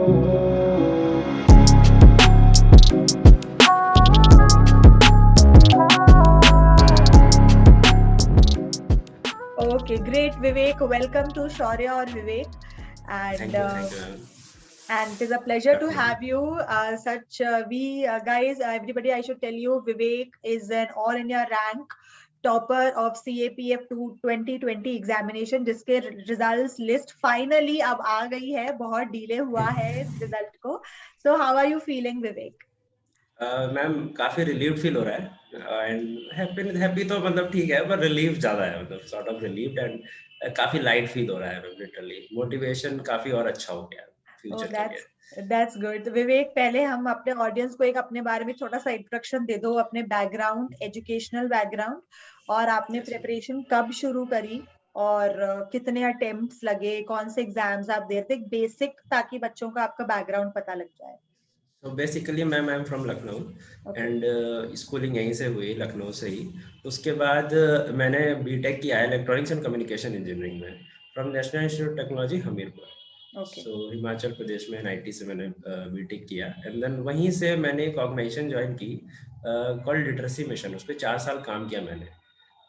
Okay, great, Vivek. Welcome to Shaurya or Vivek, and Thank you, ma'am. and it is a pleasure to Definitely. have you. Such we guys, everybody, I should tell you, Vivek is an all India rank topper of CAPF 2020 examination जिसके results list finally अब आ गई है, बहुत delay हुआ है इस result को. So how are you feeling Vivek? Ma'am काफ़ी रिलीव्ड फील हो रहा है एंड हैप्पी हैप्पी तो मतलब ठीक है पर रिलीव ज़्यादा है मतलब सॉर्ट ऑफ रिलीव्ड एंड काफ़ी लाइट फील हो रहा है लिटरली मोटिवेशन काफ़ी और अच्छा हो गया ओह, फ्यूचर के लिए. That's good. विवेक, पहले हम अपने ऑडियंस को एक अपने बारे में छोटा सा इंट्रोडक्शन दे दो, अपने बैकग्राउंड, एजुकेशनल बैकग्राउंड, और आपने यस मैम. प्रिपरेशन कब शुरू करी, और कितने अटेम्प्ट्स लगे, कौन से एग्जाम्स आप दे रहे थे, बेसिक, ताकि बच्चों को आपका बैकग्राउंड पता लग जाए. तो basically ma'am I am from Lucknow okay. And schooling यहीं से हुई लखनऊ से ही. उसके बाद मैंने बीटेक किया है इलेक्ट्रॉनिक्स एंड कम्युनिकेशन इंजीनियरिंग में from National Institute Technology Hamirpur. Okay. So Himachal Pradesh में एनआईटी से मैंने बीटेक किया एंड देन वहीं से मैंने एक ऑर्गेनाइजेशन ज्वाइन की कॉल्ड लिटरेसी मिशन. उस पर 4 साल काम किया मैंने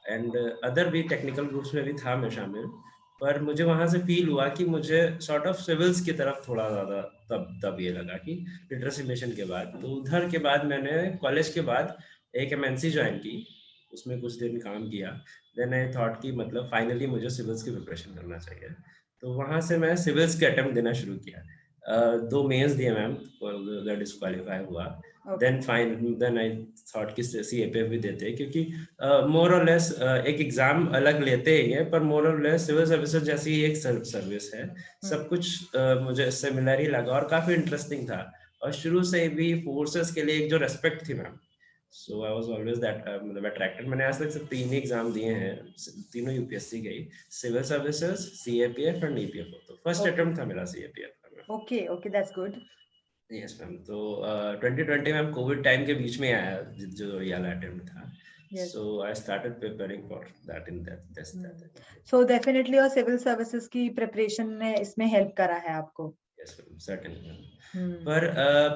एंड अदर भी टेक्निकल ग्रुप्स में भी था मैं शामिल. पर मुझे वहाँ से फील हुआ कि मुझे सॉर्ट ऑफ सिविल्स की तरफ थोड़ा ज़्यादा तब तब ये लगा कि लिटरेसी मिशन के बाद. तो उधर के बाद मैंने कॉलेज के बाद एक एमएनसी ज्वाइन की. उसमें कुछ दिन काम किया. देन आई थॉट कि मतलब फाइनली मुझे सिविल्स की प्रिपरेशन करना चाहिए. तो वहाँ से मैं सिविल्स के अटेम्प्ट देना शुरू किया. 2 मेंस दिए मैम, डिस्क्वालीफाई हुआ. ओके. देन आई थॉट कि सीएपीएफ भी देते हैं क्योंकि मोर और लेस एक एग्जाम अलग लेते ही है पर मोर और लेस सिविल सर्विसेज जैसी ही एक सर्विस है. सब कुछ मुझे सिमिलर ही लगा और काफी इंटरेस्टिंग था. और शुरू से भी फोर्सेस के लिए एक जो रेस्पेक्ट थी ma'am, so I was always that मतलब अट्रैक्टेड. मैंने आज तक सिर्फ 3 ही एग्जाम दिए हैं, तीनों यूपीएससी गई, civil services, CAPF and EPFO. तो फर्स्ट ओके. अटेम्प्ट था मेरा सीएपीएफ का. Okay. Okay, that's good. Yes ma'am. तो 2020 मैम कोविड टाइम के बीच में आया जो रियल अटेम्प्ट था. Yes. So I started preparing for that in that. So definitely, और सिविल सर्विसेज की प्रिपरेशन ने इसमें हेल्प करा है आपको. Yes ma'am certainly ma'am. Hmm.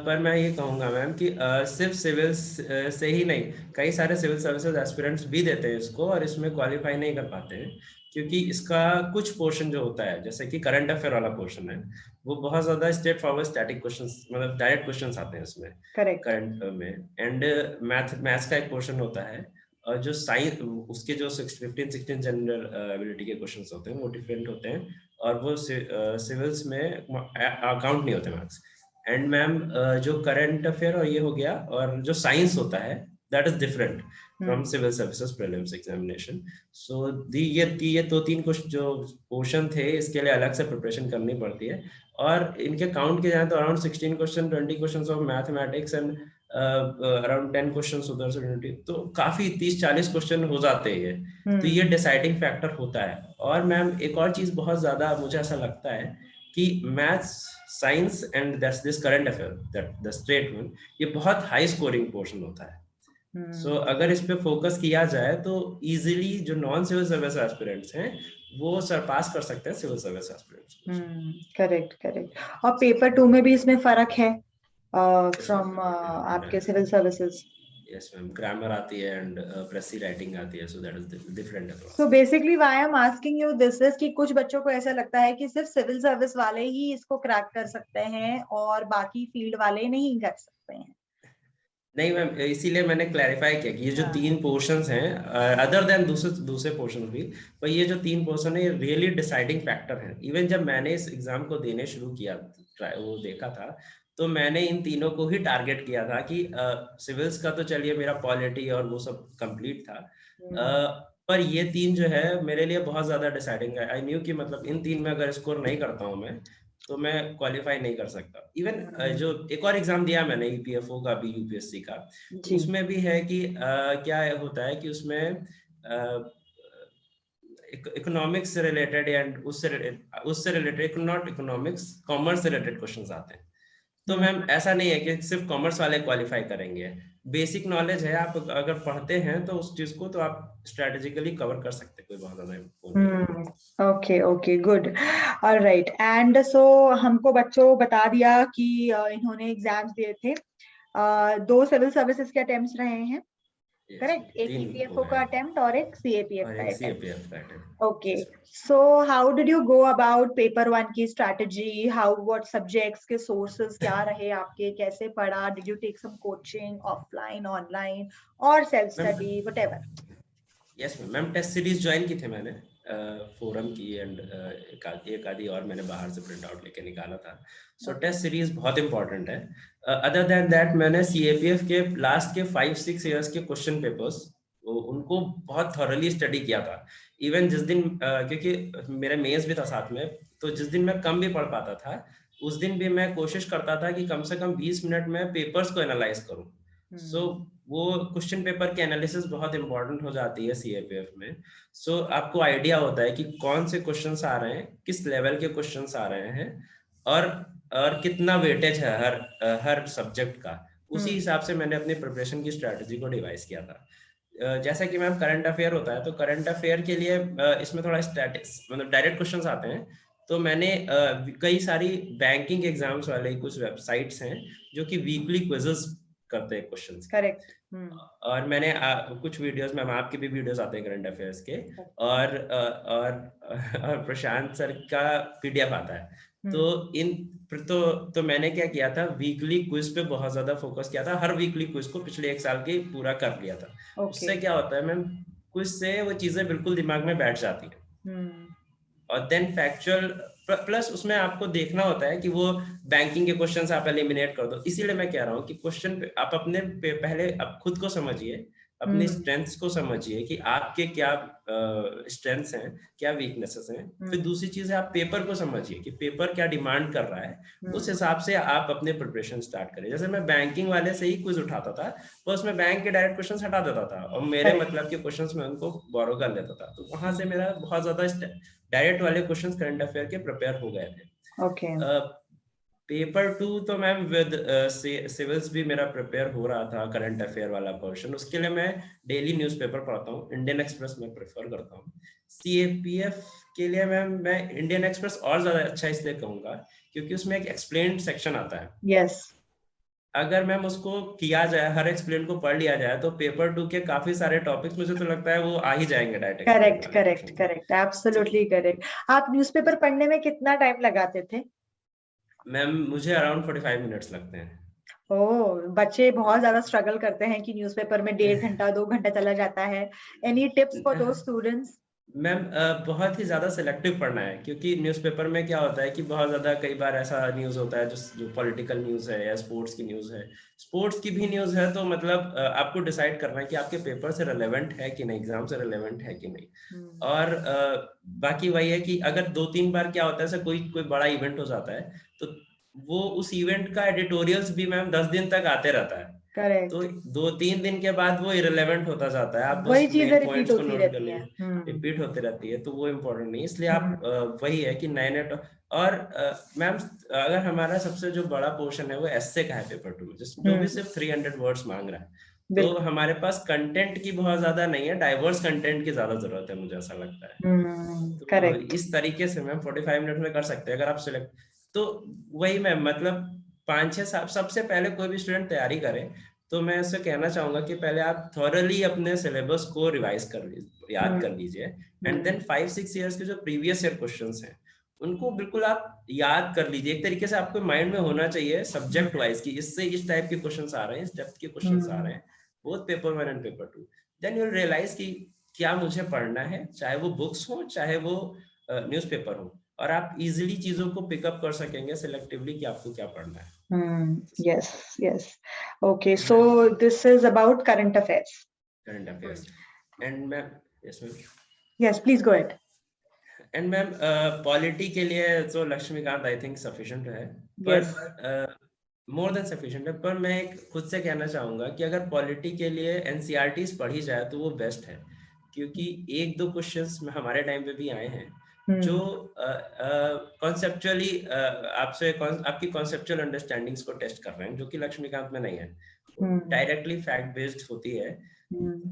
पर मैं ये कहूँगा मैम कि सिर्फ सिविल से ही नहीं, कई सारे सिविल सर्विसेज एस्पिरेंट्स भी देते हैं इसको और इसमें क्वालिफाई नहीं कर पाते हैं क्योंकि इसका कुछ पोर्शन जो होता है जैसे कि करंट अफेयर वाला पोर्शन है वो बहुत ज़्यादा स्ट्रेट फॉरवर्ड स्टैटिक क्वेश्चंस मतलब डायरेक्ट क्वेश्चंस आते हैं इसमें करेक्ट. करंट में. एंड मैथ्स का एक पोर्शन होता है और जो साइंस उसके जो 15-16 जनरल एबिलिटी के क्वेश्चंस होते हैं वो डिफरेंट होते हैं और वो सिविल्स में अकाउंट नहीं होते मार्क्स. एंड मैम जो करंट अफेयर और ये हो गया और जो साइंस होता है that is different from civil services prelims examination. So ये तो 3 कुछ जो पोर्शन थे इसके लिए अलग से प्रिपरेशन करनी पड़ती है और इनके काउंट किए जाए तो around 16 question, 20 question of mathematics and around 10 question उधर से 20. तो काफी 30-40 क्वेश्चन हो जाते हैं. तो ये डिसाइडिंग फैक्टर होता है. और मैम एक और चीज बहुत ज्यादा मुझे ऐसा लगता है कि maths, science and that's this current affair that the straight one, ये बहुत हाई स्कोरिंग पोर्शन होता है. सो अगर इस पे फोकस किया जाए तो इजीली जो नॉन सिविल सर्विस एस्पिरेंट्स हैं वो सरपास कर सकते हैं सिविल सर्विस एस्पिरेंट्स को. करेक्ट. करेक्ट. और पेपर 2 में भी इसमें फर्क है यस फ्रॉम मैम. आपके civil services. Yes ma'am grammar आती है एंड प्रेसी राइटिंग आती है. So that is different so across. Basically why I am asking you this is कि कुछ बच्चों को ऐसा लगता है कि सिर्फ सिविल सर्विस वाले ही इसको क्रैक कर सकते हैं और बाकी फील्ड वाले नहीं कर सकते हैं. नहीं मैम इसीलिए मैंने क्लैरिफाई किया कि ये जो हाँ. 3 पोर्शंस हैं अदर देन दूसरे दूसरे पोर्शन भी, पर ये जो 3 पोर्शन है ये रियली डिसाइडिंग फैक्टर है. इवन जब मैंने इस एग्जाम को देने शुरू किया वो देखा था तो मैंने इन तीनों को ही टारगेट किया था कि सिविल्स का तो चलिए मेरा पॉलिटी और वो सब कंप्लीट था. पर ये 3 जो है मेरे लिए बहुत ज्यादा डिसाइडिंग है. आई न्यू कि मतलब इन 3 में अगर स्कोर नहीं करता हूँ मैं तो मैं क्वालिफाई नहीं कर सकता. इवन जो एक और एग्जाम दिया मैंने ईपीएफओ का भी, यूपीएससी का, तो जी. उसमें भी है कि क्या होता है कि उसमें इकोनॉमिक्स से रिलेटेड एंड उससे रिलेटेड, नॉट इकोनॉमिक्स, कॉमर्स से रिलेटेड क्वेश्चंस आते हैं. तो मैम ऐसा नहीं है कि सिर्फ कॉमर्स वाले क्वालिफाई करेंगे, बेसिक नॉलेज है, आप अगर पढ़ते हैं तो उस चीज को तो आप स्ट्रेटेजिकली कवर कर सकते हैं, कोई बहुत ज्यादा वो नहीं है। Okay okay good. Alright, and so हमको बच्चों बता दिया कि इन्होंने एग्जाम्स दिए थे, 2 सिविल सर्विसेज के अटेम्प्ट्स रहे हैं, यस करेक्ट? एक 3 हो ईपीएफओ गए का हैं अटेम्प्ट और एक सीएपीएफ और का एक अटेम्प्ट। सीएपीएफ का attempt. Okay, yes ma'am. so how did you go about paper one की strategy? How, what subjects के sources क्या रहे आपके, कैसे पढ़ा? Did you take some coaching offline, online, or self ma'am study, whatever? Yes ma'am, test series join की थे मैंने, फोरम की, एंड एक आधी और मैंने बाहर से प्रिंट आउट लेके निकाला था। सो टेस्ट सीरीज बहुत इंपॉर्टेंट है। अदर देन दैट मैंने सीएपीएफ के लास्ट के 5-6 इयर्स के क्वेश्चन पेपर्स उनको बहुत थॉरली स्टडी किया था। इवन जिस दिन क्योंकि मेरा मेंस भी था साथ में, तो जिस दिन मैं कम भी पढ़ पाता था उस दिन भी मैं कोशिश करता था कि कम से कम 20 मिनट में पेपर्स को एनालाइज करूं। सो वो क्वेश्चन पेपर की एनालिसिस बहुत इंपॉर्टेंट हो जाती है सीएपीएफ में। सो आपको आइडिया होता है कि कौन से क्वेश्चंस आ रहे हैं, किस लेवल के क्वेश्चंस आ रहे हैं, और कितना वेटेज है हर सब्जेक्ट का। उसी हिसाब से मैंने अपनी प्रिपरेशन की स्ट्रेटजी को डिवाइस किया था। जैसा कि मैम करंट अफेयर होता है, तो करंट अफेयर के लिए इसमें थोड़ा स्टैटिक्स मतलब डायरेक्ट क्वेश्चंस आते हैं। तो मैंने कई सारी बैंकिंग एग्जाम्स वाले कुछ वेबसाइट्स हैं जो कि वीकली क्विजेस करते हैं क्वेश्चंस के। करेक्ट। और मैंने कुछ वीडियोस में, आपके भी वीडियोस आते हैं करंट अफेयर्स के, और प्रशांत सर का पीडीएफ आता है। तो तो मैंने क्या किया था, वीकली क्विज पे बहुत ज्यादा फोकस किया था। हर वीकली क्विज को पिछले 1 साल के पूरा कर लिया था। उससे क्या होता है मैम, क्विज से वो चीजें बिल्कुल दिमाग में बैठ जाती है। और देन फैक्चुअल प्लस उसमें आपको देखना होता है कि वो बैंकिंग के क्वेश्चंस आप एलिमिनेट कर दो। इसीलिए मैं कह रहा हूँ कि क्वेश्चन आप अपने पहले आप खुद को समझिए, अपनी स्ट्रेंथ्स को समझिए कि आपके क्या स्ट्रेंथ्स हैं, क्या वीकनेसेस हैं। फिर दूसरी चीज है, आप पेपर को समझिए कि पेपर क्या डिमांड कर रहा है। उस हिसाब से आप अपने प्रिपरेशन स्टार्ट करें। जैसे मैं बैंकिंग वाले से ही क्विज उठाता था, तो उसमें बैंक के डायरेक्ट क्वेश्चन हटा देता था और मेरे मतलब के क्वेश्चंस में उनको बोरो कर लेता था। तो वहां से मेरा बहुत ज्यादा डायरेक्ट वाले क्वेश्चंस करंट अफेयर के प्रिपेयर हो गए थे। ओके। पेपर 2 तो मैम विद सिविल्स भी मेरा प्रिपेयर हो रहा था, करंट अफेयर वाला पोर्शन। उसके लिए मैं डेली न्यूज़पेपर पढ़ता हूँ, इंडियन एक्सप्रेस में प्रेफर करता हूँ। सीएपीएफ के लिए मैम मैं इंडियन एक्सप्रेस और ज्यादा अच्छा इसलिए कहूंगा क्योंकि उसमें एक एक्सप्लेन्ड सेक्शन आता है। यस। अगर मैम उसको किया जाए, हर एक्सप्लेन को पढ़ लिया जाए, तो पेपर 2 के काफी सारे टॉपिक्स मुझे तो लगता है वो आ ही जाएंगे डायरेक्ट एक्सप्लेन करेक्ट वाले correct question. Correct, absolutely correct. आप न्यूज़पेपर पढ़ने में कितना टाइम लगाते थे? मैम मुझे अराउंड 45 मिनट्स लगते हैं। ओह, बच्चे बहुत ज्यादा स्ट्रगल करते हैं कि न्यूज़पेपर में 1.5 घंटा 2 घंटा चला जाता है। Any tips for those students? Ma'am बहुत ही ज़्यादा सिलेक्टिव पढ़ना है, क्योंकि न्यूज़पेपर में क्या होता है कि बहुत ज़्यादा कई बार ऐसा न्यूज़ होता है जो पॉलिटिकल न्यूज़ है या स्पोर्ट्स की न्यूज़ है। स्पोर्ट्स की भी न्यूज़ है, तो मतलब आपको डिसाइड करना है कि आपके पेपर से रिलेवेंट है कि नहीं, एग्जाम से रिलेवेंट है कि नहीं। और बाकी वही है कि अगर 2-3 बार क्या होता है, कोई कोई बड़ा इवेंट हो जाता है, तो वो उस इवेंट का एडिटोरियल्स भी मैम 10 दिन तक आते रहता है। तो करेक्ट। 2-3 दिन के बाद वो इरेलेवेंट होता जाता है। आप बस वही चीजें मेन रिपीट पॉइंट्स को होती नोट कर रहती हैं। लीजिए, रिपीट होते रहती है, तो वो इम्पोर्टेंट नहीं। इसलिए आप वही है कि नए नए और मैम अगर हमारा सबसे जो बड़ा पोर्शन है वो एस्से का है पेपर 2 में, जो भी सिर्फ 300 वर्ड्स मांग रहा है। तो हमारे पास कंटेंट की बहुत ज्यादा नहीं है, डाइवर्स कंटेंट की ज्यादा जरूरत है, मुझे ऐसा लगता है। तो करेक्ट। इस तरीके से मैम 45 मिनट में कर सकते हैं अगर आप सिलेक्ट। तो वही मैम, मतलब 5-6 साल सबसे पहले कोई भी स्टूडेंट तैयारी करे तो मैं उससे कहना चाहूंगा कि पहले आप थॉरली अपने सिलेबस को रिवाइज कर लीजिए, याद कर लीजिए, एंड देन 5-6 ईयर्स के जो प्रीवियस ईयर क्वेश्चंस हैं उनको बिल्कुल आप याद कर लीजिए। एक तरीके से आपके माइंड में होना चाहिए सब्जेक्ट वाइज कि इससे इस टाइप के क्वेश्चंस आ रहे हैं, इस डेप्थ के क्वेश्चंस आ रहे हैं, both paper 1 and paper 2। Then you will realise कि क्या मुझे पढ़ना है, चाहे वो बुक्स हो चाहे वो न्यूज़पेपर हो, और आप इजीली चीजों को पिकअप कर सकेंगे सिलेक्टिवली कि आपको क्या पढ़ना है। Yes, yes. Okay, so this is about current affairs. Current affairs. And ma'am, yes ma'am. Yes, please go ahead. And ma'am polity के लिए तो लक्ष्मीकांत आई थिंक सफिशिएंट है, Yes. पर मोर देन सफिशिएंट है। पर मैं एक खुद से कहना चाहूंगा कि अगर पॉलिटी के लिए एनसीईआरटीज पढ़ी जाए तो वो बेस्ट है, क्योंकि 1-2 क्वेश्चंस हमारे टाइम पे भी आए हैं जो कॉन्सेप्चुअली आपकी कॉन्सेप्चुअल अंडरस्टैंडिंग्स को टेस्ट कर रहे हैं, जो कि लक्ष्मीकांत में नहीं है, डायरेक्टली फैक्ट बेस्ड होती है।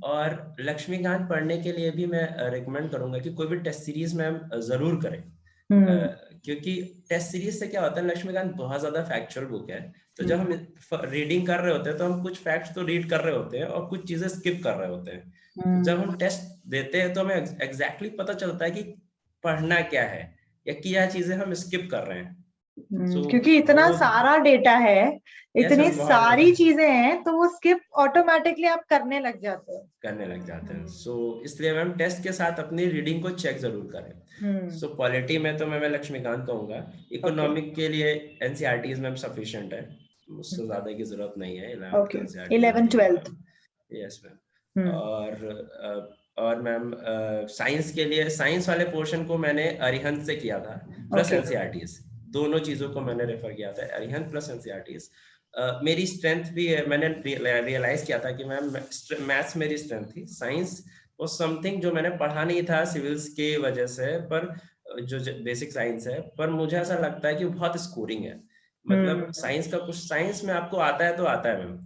और लक्ष्मीकांत पढ़ने के लिए भी मैं रिकमेंड करूंगा कि कोई भी टेस्ट सीरीज मैम जरूर करें, क्योंकि टेस्ट सीरीज से क्या होता है, लक्ष्मीकांत बहुत ज्यादा फैक्चुअल बुक है, तो जब हम रीडिंग कर रहे होते हैं तो हम कुछ फैक्ट्स तो रीड कर रहे होते हैं और कुछ चीजें स्किप कर रहे होते हैं। तो जब हम टेस्ट देते हैं तो हमें एग्जैक्टली पता चलता है कि पढ़ना क्या है या क्या चीजें हम स्किप कर रहे हैं। क्योंकि इतना सारा डेटा है, इतनी सारी चीजें हैं, तो वो स्किप ऑटोमेटिकली आप करने लग जाते हैं। सो इसलिए मैम टेस्ट के साथ अपनी रीडिंग को चेक जरूर करें। सो पॉलिटी में तो मैं लक्ष्मीकांत कहूंगा। इकोनॉमिक के लिए एनसीईआरटीज मैम सफिशिएंट है, उससे ज्यादा की जरूरत नहीं है। 11th 12th yes ma'am. और मैम साइंस के लिए, साइंस वाले पोर्शन को मैंने अरिहंत से किया था प्लस एनसीईआरटीज, दोनों चीजों को मैंने रेफर किया था, अरिहंत प्लस एनसीईआरटीज। मेरी स्ट्रेंथ भी है, मैंने रियलाइज किया था कि मैम मैथ्स मेरी स्ट्रेंथ थी, साइंस वो समथिंग जो मैंने पढ़ा नहीं था सिविल्स की वजह से, पर जो बेसिक साइंस है, पर मुझे ऐसा लगता है कि वो बहुत स्कोरिंग है। मतलब साइंस का कुछ, साइंस में आपको आता है तो आता है ma'am,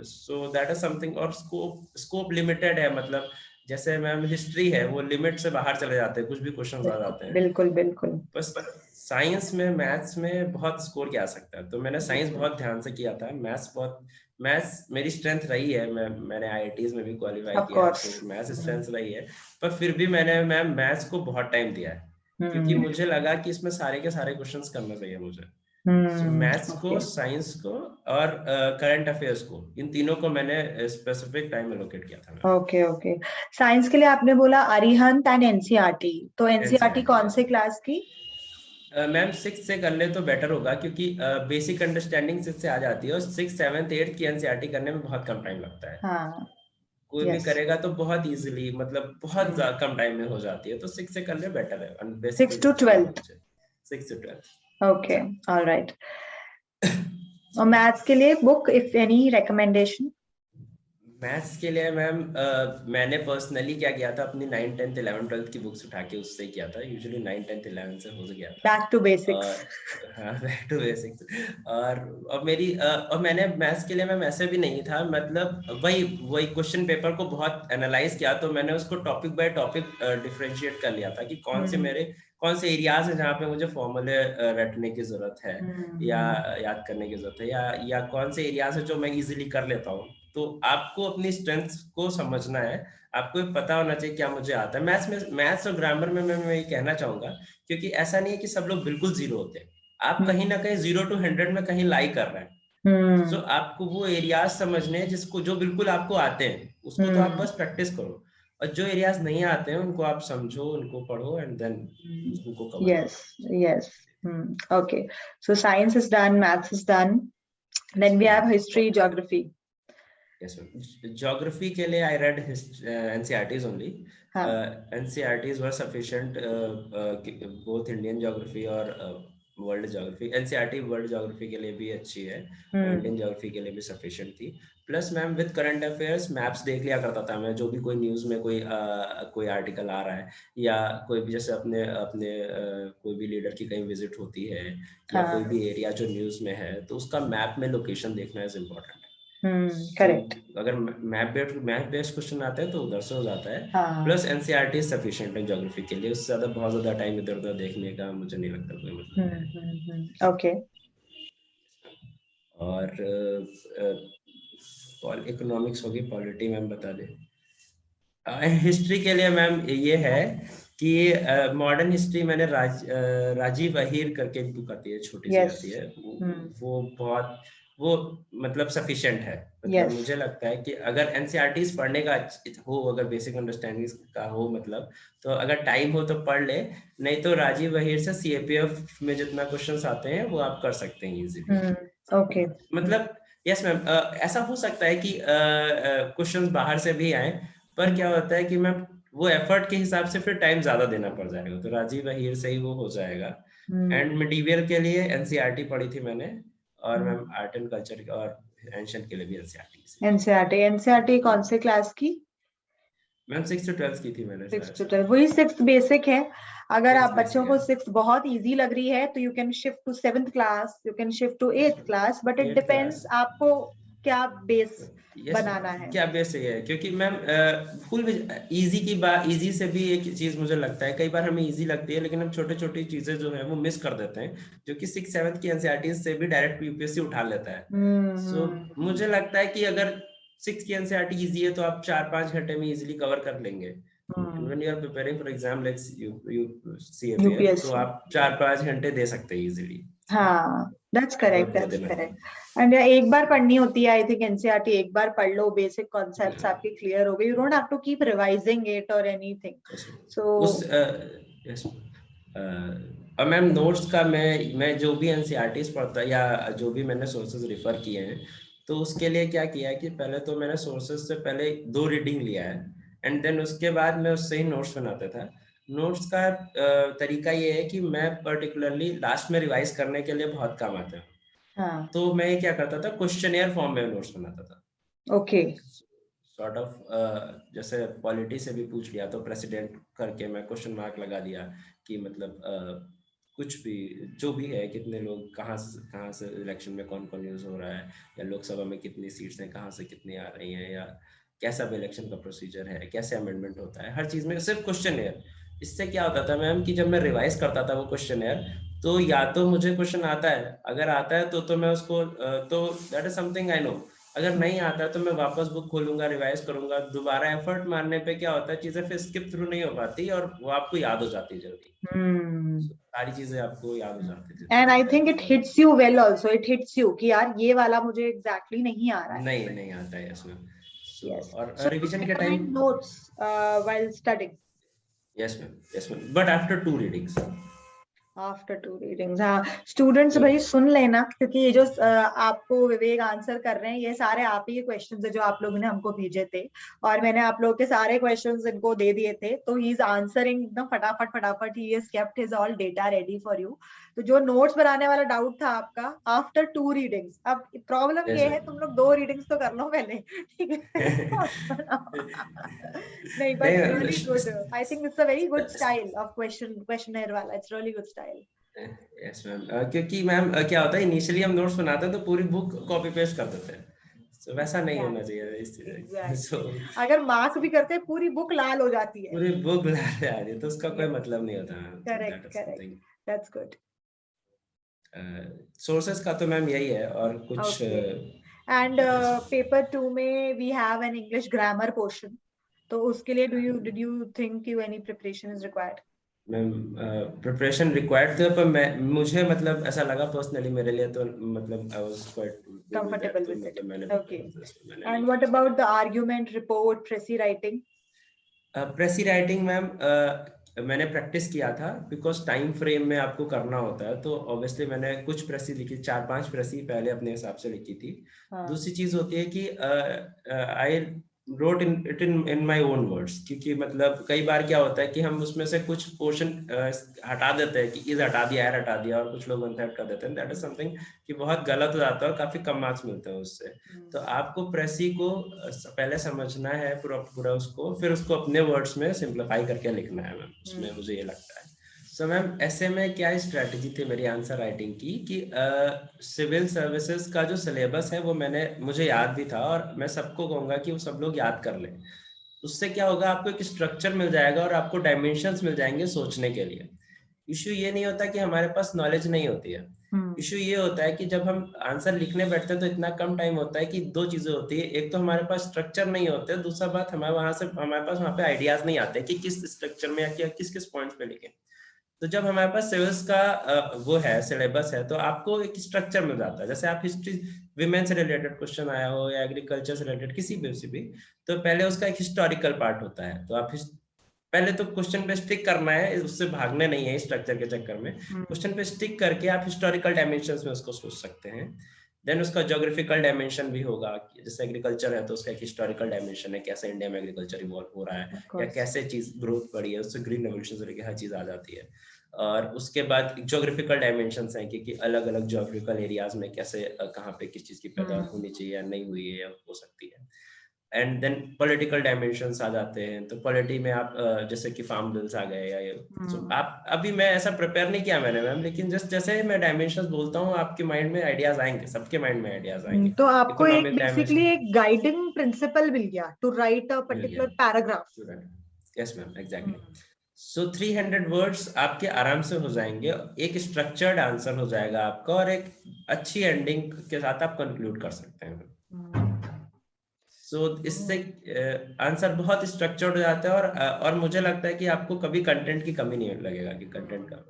so that is something. और स्कोप लिमिटेड है, मतलब जैसे मैम हिस्ट्री है, वो लिमिट से बाहर चले जाते हैं, कुछ भी क्वेश्चन आ जाते हैं। बिल्कुल बिल्कुल। बस साइंस में, मैथ्स में बहुत स्कोर किया सकता है, तो मैंने साइंस बहुत ध्यान से किया था। मैथ्स मेरी स्ट्रेंथ रही है, मैंने आईआईटीज में भी क्वालिफाई किया है, तो मैथ्स स्ट्रेंथ रही है। पर फिर भी मैंने मैम मैथ्स को बहुत टाइम दिया है, क्योंकि मुझे लगा कि इसमें सारे के सारे क्वेश्चंस करना चाहिए मुझे। मैथ्स को, साइंस को और करंट अफेयर्स को, इन तीनों को मैंने स्पेसिफिक टाइम एलोकेट किया था। ओके। साइंस के लिए आपने बोला अरिहंत एंड एनसीईआरटी, तो एनसीईआरटी कौन से क्लास की? मैम 6 से कर ले तो बेटर होगा, क्योंकि बेसिक अंडरस्टैंडिंग 6 से आ जाती है, और 6, 7, 8 की एनसीईआरटी करने में बहुत कम टाइम लगता है। कोई भी करेगा तो बहुत इजीली, मतलब बहुत कम टाइम में हो जाती है, तो 6 से कर ले बेटर है। 6 to 12th 6 to 12। Okay, alright. और मैथ्स के लिए book, if any recommendation? Maths के लिए मैम मैंने पर्सनली क्या किया था, अपनी 9, 10, 11, 12 की बुक्स उठा के उससे किया था। यूजुअली 9, 10, 11 से हो गया था। Back to basics. हाँ, बैक टू बेसिक्स। और मैंने मैथ्स के लिए मैम ऐसे भी नहीं था, मतलब वही क्वेश्चन पेपर को बहुत एनालाइज किया, तो मैंने उसको टॉपिक बाय टॉपिक डिफरेंशिएट कर लिया था कि कौन से एरियाज है जहाँ पे मुझे फॉर्मूले रटने की जरूरत है या याद करने की जरूरत है, या कौन से एरियाज है जो मैं इजीली कर लेता हूँ। तो आपको अपनी स्ट्रेंथ को समझना है, आपको पता होना चाहिए क्या मुझे आता है। मैथ्स और ग्रामर में मैं ये कहना चाहूंगा, क्योंकि ऐसा नहीं है कि सब लोग बिल्कुल जीरो होते हैं, आप कहीं ना कहीं 0 to 100 में कहीं लाई कर रहे हैं। तो आपको वो एरियाज समझने हैं जिसको, जो बिल्कुल आपको आते हैं, उसको तो आप बस प्रैक्टिस करो, और जो एरियाज नहीं आते हैं उनको आप समझो, उनको पढ़ो, एंड देन उनको कवर करो। Yes okay, so science is done, maths is done, then we have history, geography. Yes, ma'am. Geography के लिए I read NCERTs only. NCERTs were sufficient, both Indian geography और world geography. NCERT world geography के लिए भी अच्छी है, Indian geography के लिए भी sufficient थी। Plus ma'am with current affairs maps देख लिया करता था मैं, जो भी कोई न्यूज में कोई आर्टिकल आ रहा है, या कोई भी जैसे अपने कोई भी लीडर की कहीं विजिट होती है, या कोई भी एरिया जो न्यूज में है, तो उसका मैप में लोकेशन देखना इज इम्पोर्टेंट। करेक्ट। अगर मैप बेस्ड क्वेश्चन आते हैं तो उधर से हो जाता है। प्लस एनसीईआरटी सफिशिएंट है ज्योग्राफी के लिए, उससे ज्यादा बहुत ज्यादा टाइम इधर उधर देखने का मुझे नहीं लगता कोई मतलब है। ओके। और इकोनॉमिक्स होगी, पॉलिटी मैम बता दे। हिस्ट्री के लिए मैम ये है कि मॉडर्न हिस्ट्री मैंने राजीव अहीर करके बुक आती है, छोटी सी आती है, वो मतलब सफिशिएंट है। मतलब मुझे लगता है कि अगर एनसीईआरटीज पढ़ने का हो, अगर बेसिक अंडरस्टैंडिंग का हो, मतलब तो अगर टाइम हो तो पढ़ ले, नहीं तो राजीव अहीर से सीएपीएफ में जितना क्वेश्चंस आते हैं वो आप कर सकते हैं इजीली। ओके, मतलब यस मैम, ऐसा हो सकता है कि क्वेश्चंस बाहर से भी आए, पर क्या होता है कि मैम वो एफर्ट के हिसाब से फिर टाइम ज्यादा देना पड़ जाएगा, तो राजीव अहीर से ही वो हो जाएगा। एंड मिडीवियल के लिए एनसीईआरटी पढ़ी थी मैंने, और मैम आर्ट एंड कल्चर और एंशिएंट के लिए भी एनसीईआरटी कौन से क्लास की? मैम 6 to 12 की थी मैंने 6 to शायद। 12 वही 6 बेसिक है। अगर आप 6 बच्चों बेसिक को है। 6 बहुत इजी लग रही है तो you can shift to 7th class, you can shift to 8th class, but it 8th class. Depends आपको क्या बेस यस बनाना है। क्या बेस है, क्योंकि मैम फुल इजी की बात, इजी से भी एक चीज मुझे लगता है कई बार हमें इजी लगती है लेकिन हम छोटे छोटी चीजें जो है वो मिस कर देते हैं, जो कि 6-7 की एनसीईआरटी से भी डायरेक्ट यूपीएससी उठा लेता है। सो मुझे लगता है कि अगर 6 की एनसीईआरटी इजी है तो आप 4-5 घंटे में इजीली कवर कर लेंगे। And when you are preparing for exam like you CAPF, तो यूपीएससी। आप 4-5 घंटे दे सकते हैं इजीली। हाँ, दैट्स एफर्ट करेक्ट, दे दैट्स देना है। करेक्ट। एंड एक बार पढ़नी होती है, आई थिंक एनसीईआरटी एक बार पढ़ लो, बेसिक कॉन्सेप्ट्स आपके क्लियर हो गए, you don't have to keep revising it और एनीथिंग। Yes, सो उस yes, और मैम नोट्स का मैं जो भी एनसीईआरटीज पढ़ता या जो भी मैंने सोर्सेज रेफर किए हैं, तो उसके लिए क्या किया है कि पहले तो मैंने सोर्सेज से पहले 2 रीडिंग लिया है, एंड देन उसके बाद मैं उससे ही नोट्स बनाता था। नोट्स का तरीका ये है कि मैं पर्टिकुलरली लास्ट में रिवाइज करने के लिए बहुत काम आता है, हाँ, तो मैं क्या करता था, क्वेश्चनियर फॉर्म में नोट्स बनाता था। ओके। सॉर्ट ऑफ जैसे पॉलिटी से भी पूछ लिया तो प्रेसिडेंट करके मैं क्वेश्चन मार्क लगा दिया कि मतलब कुछ भी जो भी है, कितने लोग कहाँ से इलेक्शन में कौन कौन यूज हो रहा है, या लोकसभा में कितनी सीट्स हैं, कहाँ से कितनी आ रही हैं, या कैसा भी इलेक्शन का प्रोसीजर है, कैसे अमेंडमेंट होता है, हर चीज में सिर्फ क्वेश्चन। इससे क्या होता था मैम कि जब मैं रिवाइज करता था वो क्वेश्चन, तो या तो मुझे क्वेश्चन आता है, अगर आता है तो मैं उसको तो that is something I know. अगर नहीं आता है तो मैं वापस बुक खोलूंगा, रिवाइज करूंगा, दोबारा एफर्ट मारने पे क्या होता है, चीजें फिर स्किप थ्रू नहीं हो पाती और वो आपको याद हो जाती है जल्दी। हम्म। सारी चीजें आपको याद हो जाती है एंड आई थिंक इट जल्दी। Hits you well also, it hits you कि यार ये वाला मुझे एग्जैक्टली नहीं आ रहा है। नहीं नहीं आता है इसमें। So yes. और सो यू रिवीजन के time. Recommend notes while studying? Yes ma'am, yes ma'am, but after 2 readings. After 2 readings, हाँ। स्टूडेंट्स भाई सुन लेना, क्योंकि ये जो आपको विवेक आंसर कर रहे हैं ये सारे आप ही के क्वेश्चंस है जो आप लोगों ने हमको भेजे थे, और मैंने आप लोगों के सारे क्वेश्चंस इनको दे दिए थे, तो ही इज आंसरिंग एकदम फटाफट फटाफट, he has kept his all data ready for you. तो जो नोट्स बनाने वाला डाउट था आपका, आफ्टर 2 रीडिंग्स, अब प्रॉब्लम यस ये है मैम। तुम लोग 2 रीडिंग्स तो कर लो पहले, ठीक है? नोट्स बनाओ। नहीं, but really good, I think it's a very good style of questioner वाला, it's really good style. Yes ma'am, क्योंकि मैम क्या होता है, इनिशियली हम नोट्स बनाते हैं तो पूरी बुक कॉपी पेस्ट कर देते हैं, तो वैसा नहीं होना एग्जैक्टली, चाहिए इस चीज। So exactly. अगर मार्क भी करते पूरी बुक लाल हो जाती है। पूरी बुक ला रहे आ रही है तो उसका कोई यस, मतलब नहीं होता ma'am, so correct, that is correct, something. That's good. Sources का तो मैम यही है, और कुछ ओके। एंड yes, पेपर 2 में we have an English grammar portion, तो उसके लिए did you think you any preparation is required? Ma'am preparation required था, पर मैं मुझे मतलब ऐसा लगा पर्सनली मेरे लिए, तो मतलब I was quite good with that, comfortable तो विद इट? मतलब मैंने ओके। प्रिपेयर था, इसमें मैंने नहीं एंड किया व्हाट उसके अबाउट लिए। The argument, report, प्रेसी writing? प्रेसी writing ma'am मैंने प्रैक्टिस किया था, बिकॉज टाइम फ्रेम में आपको करना होता है, तो ऑब्वियसली मैंने कुछ प्रेसी लिखी, 4-5 प्रेसी पहले अपने हिसाब से लिखी थी। हाँ। दूसरी चीज होती है कि I wrote in my own words, क्योंकि मतलब कई बार क्या होता है कि हम उसमें से कुछ पोर्शन हटा देते हैं, कि इज हटा दिया, एर हटा दिया, और कुछ लोग वन कर देते हैं, दैट इज समथिंग कि बहुत गलत हो जाता है और काफी कम मार्क्स मिलते हैं उससे। तो आपको प्रेसी को पहले समझना है पूरा पूरा उसको, फिर उसको अपने वर्ड्स में सिंप्लीफाई करके लिखना है मैम, उसमें मुझे ये लगता है। सो मैम ऐसे में क्या स्ट्रेटजी थी मेरी आंसर राइटिंग की कि सिविल सर्विसेज का जो सिलेबस है वो मुझे याद भी था, और मैं सबको कहूँगा कि वो सब लोग याद कर लें। उससे क्या होगा, आपको एक स्ट्रक्चर मिल जाएगा और आपको डायमेंशंस मिल जाएंगे सोचने के लिए। इश्यू ये नहीं होता कि हमारे पास नॉलेज नहीं होती है, इशू ये होता है कि जब हम आंसर लिखने बैठते हैं तो इतना कम टाइम होता है कि 2 चीजें होती है, एक तो हमारे पास स्ट्रक्चर नहीं होते, दूसरा बात हमारे पास वहां पे आइडियाज नहीं आते कि किस स्ट्रक्चर में या किस किस पॉइंट्स पे लिखें। तो जब हमारे पास सिविल्स का वो है सिलेबस है, तो आपको एक स्ट्रक्चर मिल जाता है। जैसे आप हिस्ट्री, विमेन से रिलेटेड क्वेश्चन आया हो या एग्रीकल्चर से रिलेटेड किसी भी, तो पहले उसका एक हिस्टोरिकल पार्ट होता है, तो आप पहले तो क्वेश्चन पे स्टिक करना है, उससे भागने नहीं है स्ट्रक्चर के चक्कर में। क्वेश्चन पे स्टिक करके आप हिस्टोरिकल डायमेंशंस में उसको सोच सकते हैं। देन उसका ज्योग्राफिकल डायमेंशन भी होगा, जैसे एग्रीकल्चर है तो उसका एक हिस्टोरिकल डायमेंशन है, कैसे इंडिया में एग्रीकल्चर इवॉल्व हो रहा है, ऑफ या कोर्स। कैसे चीज ग्रोथ बढ़ी है, उससे ग्रीन रेवोल्यूशन से लेकर हर चीज आ जाती है। और उसके बाद ज्योग्राफिकल डायमेंशंस हैं कि अलग अलग ज्योग्राफिकल एरियाज में कैसे कहाँ पे किस चीज की पैदावार होनी चाहिए या नहीं हुई है या हो सकती है। एंड देन पॉलिटिकल डायमेंशंस आ जाते हैं, तो पॉलिटी में आप जैसे कि फार्म बिल्स आ गए या ये, so, आप अभी मैं ऐसा प्रिपेयर नहीं किया मैंने मैम, लेकिन जस्ट जैसे मैं डायमेंशंस बोलता हूँ आपके माइंड में आइडियाज आएंगे, सबके माइंड में आइडियाज आएंगे। तो आपको एक इकोनॉमिक बेसिकली डायमेंशन एक गाइडिंग प्रिंसिपल मिल गया टू राइट अ मिल पर्टिकुलर गया। Paragraph. Yes ma'am, exactly. So 300 words आपके आराम से हो जाएंगे, एक स्ट्रक्चर्ड आंसर हो जाएगा आपका, और एक अच्छी एंडिंग के साथ आप कंक्लूड कर सकते हैं। सो इससे आंसर बहुत स्ट्रक्चर्ड हो जाता है, और मुझे लगता है कि आपको कभी कंटेंट की कमी नहीं लगेगा कि कंटेंट का।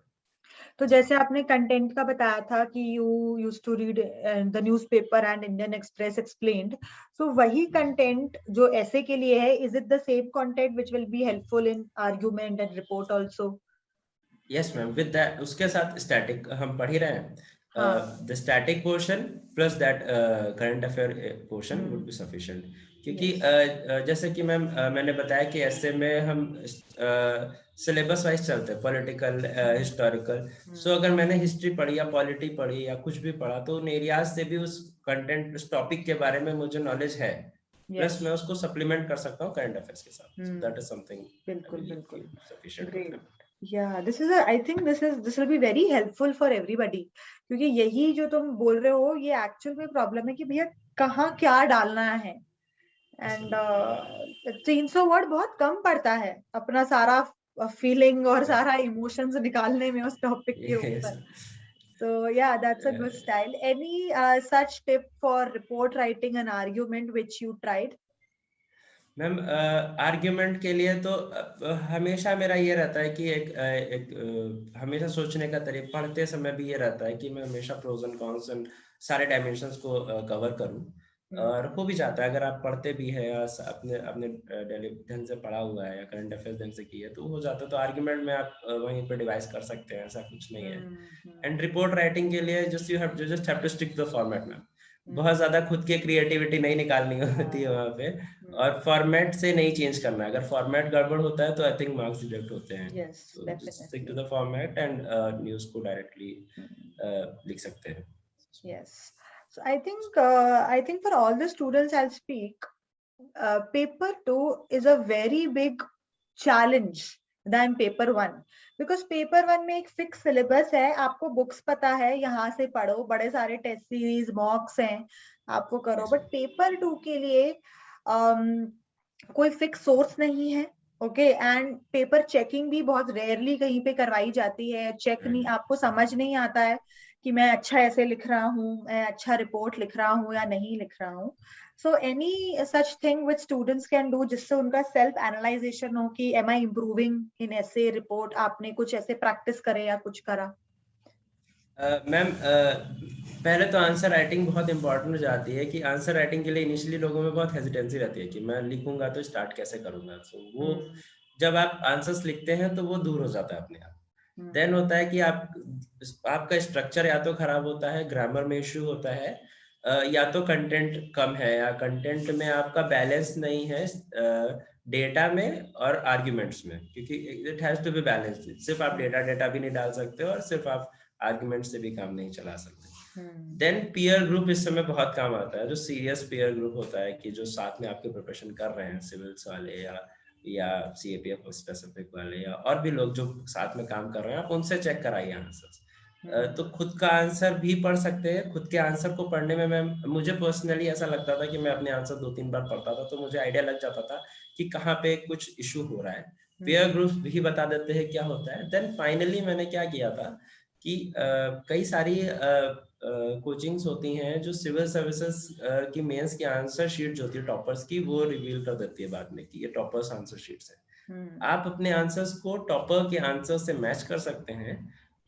तो जैसे आपने कंटेंट का बताया था कि you used to read the newspaper and Indian Express explained, so वही कंटेंट जो ऐसे के लिए है, is it the same content which will be helpful in argument and report also? Yes ma'am, with that उसके साथ स्टैटिक हम पढ़ ही रहे हैं, हाँ, the static portion plus that current affair portion would be sufficient. क्योंकि जैसे कि मैम मैंने बताया कि ऐसे में हम सिलेबस वाइज चलते हैं, पॉलिटिकल हिस्टोरिकल। सो अगर मैंने हिस्ट्री पढ़ी या पॉलिटी पढ़ी या कुछ भी पढ़ा, तो उन एरियाज से भी उस कंटेंट, उस टॉपिक के बारे में मुझे नॉलेज है, प्लस मैं उसको सप्लीमेंट कर सकता हूँ करंट अफेयर्स के साथ। दैट इज समथिंग बिल्कुल बिल्कुल, sufficient. Great. Yeah, I think this will be very helpful for everybody, क्योंकि यही जो तुम बोल रहे हो ये एक्चुअल में प्रॉब्लम है कि भैया कहाँ क्या डालना है। एंड 300 वर्ड बहुत कम पड़ता है अपना सारा फीलिंग और सारा इमोशंस निकालने में उस टॉपिक के ऊपर। So yeah, that's a good style. Any such tip for report writing an argument which you tried? Ma'am argument के लिए तो हमेशा मेरा ये रहता है कि हमेशा सोचने का तरीका, पढ़ते समय भी ये रहता है कि मैं हमेशा प्रोज एंड कॉन्स एंड सारे डायमेंशंस को कवर करूं। और हो भी जाता है अगर आप पढ़ते भी है या अपने अपने डेली ढंग से पढ़ा हुआ है या करंट अफेयर्स ढंग से की है, तो हो जाता है। तो आर्ग्यूमेंट में आप वहीं पे डिवाइस कर सकते हैं, ऐसा कुछ नहीं है। एंड रिपोर्ट राइटिंग के लिए just have to stick to the format में, बहुत ज्यादा खुद की क्रिएटिविटी नहीं निकालनी होती है वहाँ पे, और फॉर्मेट से नहीं चेंज करना है। अगर फॉर्मेट गड़बड़ होता है तो आई थिंक मार्क्स डिडक्ट होते हैं। Yes, तो just stick to definitely. The format and news को डायरेक्टली लिख सकते हैं। Yes. So I think for all the students I'll speak, paper 2 is a very big challenge than paper 1, because paper 1 में एक fix syllabus है, आपको books पता है, यहाँ से पढ़ो, बड़े सारे टेस्ट सीरीज मॉक्स हैं, आपको करो। बट पेपर 2 के लिए कोई फिक्स सोर्स नहीं है, ओके, एंड पेपर चेकिंग भी बहुत रेयरली कहीं पे करवाई जाती है। चेक नहीं, आपको समझ नहीं आता है कि मैं अच्छा ऐसे लिख रहा हूँ, मैं अच्छा रिपोर्ट लिख रहा हूँ या नहीं लिख रहा हूँ। So any such thing which students can do जिससे उनका सेल्फ एनालाइजेशन हो कि एम आई इम्प्रूविंग इन ऐसे रिपोर्ट, आपने कुछ ऐसे प्रैक्टिस करे या कुछ करा? मैम पहले तो आंसर राइटिंग बहुत इंपॉर्टेंट हो जाती है कि आंसर राइटिंग के लिए इनिशियली लोगों में बहुत हेजिटेंसी रहती है कि मैं लिखूंगा तो स्टार्ट कैसे करूंगा। तो वो जब आप आंसर्स लिखते हैं तो वो दूर हो जाता है अपने आप। देन होता है कि आपका स्ट्रक्चर या तो खराब होता है, ग्रामर में इश्यू होता है, या तो कंटेंट कम है, या कंटेंट में आपका बैलेंस नहीं है डेटा में और आर्ग्यूमेंट्स में, क्योंकि it has to be balanced. सिर्फ आप डेटा भी नहीं डाल सकते और सिर्फ आप आर्ग्यूमेंट से भी काम नहीं चला सकते। देन पीयर ग्रुप इस समय बहुत काम आता है, जो सीरियस पीयर ग्रुप होता है कि जो साथ में आपके प्रिपरेशन कर रहे हैं, सिविल्स वाले या CAPF स्पेसिफिक वाले या और भी लोग जो साथ में काम कर रहे हैं, आप उनसे चेक कराइए आंसर्स। तो खुद का आंसर भी पढ़ सकते हैं। खुद के आंसर को पढ़ने में मुझे पर्सनली ऐसा लगता था कि मैं अपने आंसर 2-3 बार पढ़ता था तो मुझे आइडिया लग जाता था कि कहाँ पे कुछ इशू हो रहा है। पीयर ग्रुप भी बता देते हैं क्या होता है। देन फाइनली मैंने क्या किया था कि कई सारी कोचिंग्स होती हैं जो सिविल सर्विसेज की मेंस की आंसर शीट जो होती है टॉपर्स की, वो रिवील कर देती है बाद में कि ये टॉपर्स आंसर शीट्स है। आप अपने आंसर्स को टॉपर के आंसर से मैच कर सकते हैं,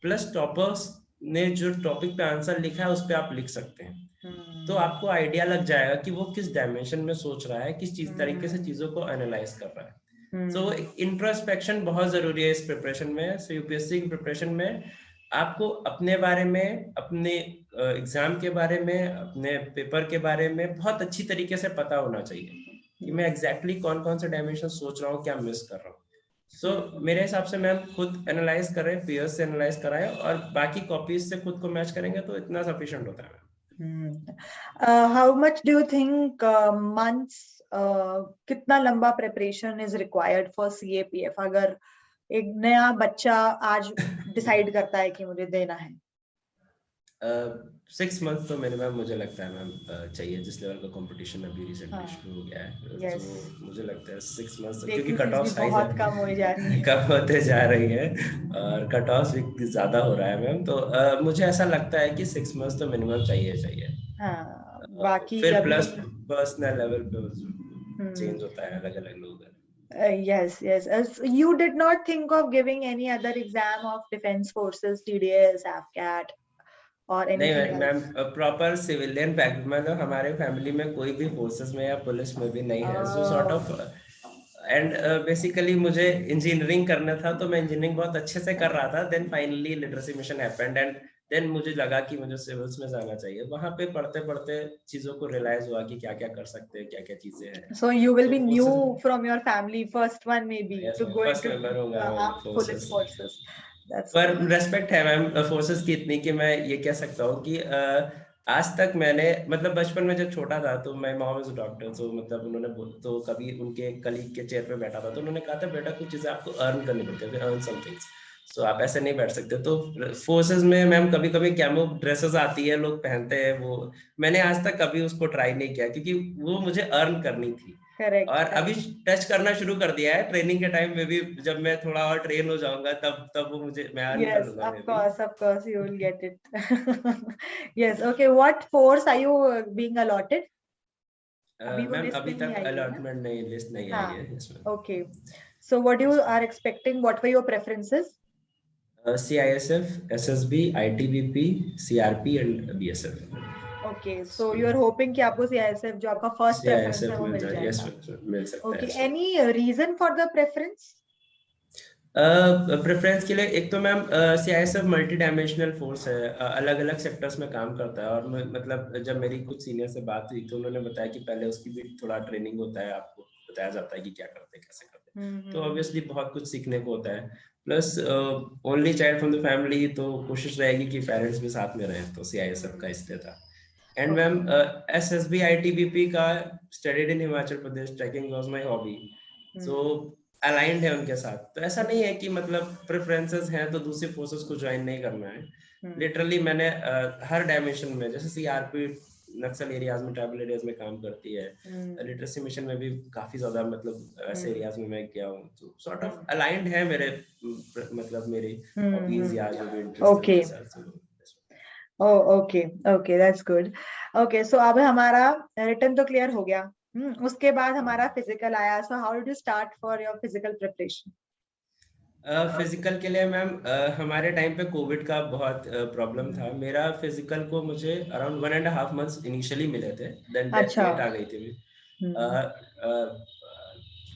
प्लस टॉपर्स ने जो टॉपिक पे आंसर लिखा है उस पे आप लिख सकते हैं। तो आपको आइडिया लग जाएगा कि वो किस डायमेंशन में सोच रहा है, किस चीज तरीके से चीजों को एनालाइज कर रहा है। सो इंट्रोस्पेक्शन बहुत जरूरी है इस प्रिपरेशन में। सो यूपीएससी की प्रिपरेशन में आपको अपने बारे में, अपने एग्जाम के बारे में, अपने पेपर के बारे में बहुत अच्छी तरीके से पता होना चाहिए कि मैं एग्जैक्टली कौन कौन से डायमेंशन सोच रहा हूँ, क्या मिस कर रहा हूँ। सो मेरे हिसाब से मैम खुद एनालाइज करें, पीयर्स से एनालाइज कराएं और बाकी कॉपीज से खुद को मैच करेंगे तो इतना सफिशिएंट होता है। How much do you think months कितना लंबा preparation is required for CAPF, अगर एक नया बच्चा आज डिसाइड करता है कि मुझे देना है? 6 मंथ तो मिनिमम मुझे लगता है मैम चाहिए, जिस लेवल का कंपटीशन अभी रिसेंटली हाँ, शुरू हो गया है। यस, तो मुझे लगता है 6 मंथ, क्योंकि कट वैकेंसीज भी ऑफ साइज बहुत कम हो जा रही है। कम होते जा रही है और कट ऑफ भी ज्यादा हो रहा है मैम। तो मुझे ऐसा लगता है कि 6 मंथ तो मिनिमम चाहिए। हाँ, बाकी फिर अभी प्लस पर्सनल लेवल पे चेंज होता है अलग अलग लोग। yes, yes. You did not think of giving any other exam of Defense Forces, TDS, AFCAT, or anything नहीं ma'am, else? Proper civilian background, मतलब हमारे फैमिली में कोई भी फोर्सेस में या पुलिस में भी नहीं है, so sort of. Oh, and basically मुझे इंजीनियरिंग करना था, तो मैं इंजीनियरिंग बहुत अच्छे से कर रहा था। Then finally literacy mission happened and then मुझे लगा कि मुझे सिविल्स में जाना चाहिए। वहां पे पढ़ते पढ़ते चीजों को रियलाइज हुआ कि क्या क्या कर सकते हैं, क्या क्या चीजें हैं। so you will so be forces, new from your family, first one maybe yes to ma'am, go first into member होगा armed police forces. forces. That's पर nice. रेस्पेक्ट है मैम फोर्सेस की इतनी कि मैं ये कह सकता हूँ कि आज तक मैंने, मतलब बचपन में जब छोटा था तो माय मॉम इज डॉक्टर, तो मतलब उन्होंने तो कभी उनके कलीग के चेयर पे बैठा था तो उन्होंने कहा था बेटा कुछ चीजें आपको अर्न करनी पड़ती है, अर्न समथिंग्स, सो आप ऐसे नहीं बैठ सकते। तो फोर्सेस में मैम कभी कभी कैमो ड्रेसेस आती है, लोग पहनते हैं, वो मैंने आज तक कभी उसको ट्राई नहीं किया क्योंकि वो मुझे अर्न करनी थी। Correct, और अभी correct. टच करना शुरू कर दिया है ट्रेनिंग के टाइम में भी, जब मैं थोड़ा और ट्रेन हो जाऊंगा तब तब वो मुझे मैं अर्न कर Yes, लूंगा मैं भी। of course, you will get it. Yes, okay. What force are you being allotted? अभी वो मैम लिस्ट अभी नहीं तक आई है ना? अलॉटमेंट नहीं, लिस्ट नहीं आई है हाँ, इसमें। okay. So what you are expecting? What were your preferences? CISF, SSB, ITBP, CRP and BSF। Okay, so you are hoping कि आपको CISF जो आपका first preference है CISF वो मिल मिल जाए, यस जाएगा. मिल सकता है Okay, इसमें। any reason for the preference? Preference के लिए एक तो ma'am CISF multi dimensional force है, अलग अलग सेक्टर्स में काम करता है। और मतलब जब मेरी कुछ सीनियर से बात हुई तो उन्होंने बताया कि पहले उसकी भी थोड़ा ट्रेनिंग होता है, आपको बताया जाता है कि क्या करते हैं कैसे करते हैं, तो ऑब्वियसली बहुत कुछ सीखने को होता है। Plus only child from the family, तो कोशिश रहेगी कि पेरेंट्स भी साथ में रहें, तो CISF का इसलिए था। And ma'am Okay. SSB ITBP का studied in Himachal Pradesh, trekking was my hobby, so aligned है उनके साथ। तो ऐसा नहीं है कि मतलब प्रेफरेंसेस हैं तो दूसरी फोर्सेस को ज्वाइन नहीं करना है। लिटरली मैंने हर डायमेंशन में, जैसे CRP नक्सल एरियाज में, ट्राइबल एरियाज में काम करती है, लिटरेसी मिशन में भी काफी ज्यादा मतलब ऐसे एरियाज में मैं गया हूँ, तो सॉर्ट ऑफ अलाइंड है मेरे मतलब मेरी हॉबीज या जो भी इंटरेस्ट है Okay. उनके साथ। Oh, okay. Okay, that's good. Okay, so अब हमारा रिटर्न तो क्लियर हो गया. उसके बाद हमारा फिजिकल आया. So how did you start for your physical preparation? Physical के लिए मैम हमारे टाइम पे कोविड का बहुत प्रॉब्लम था। मेरा फिजिकल को मुझे अराउंड 1.5 मंथ्स इनिशियली मिले थे, देन अच्छा. डेट आ गई थी।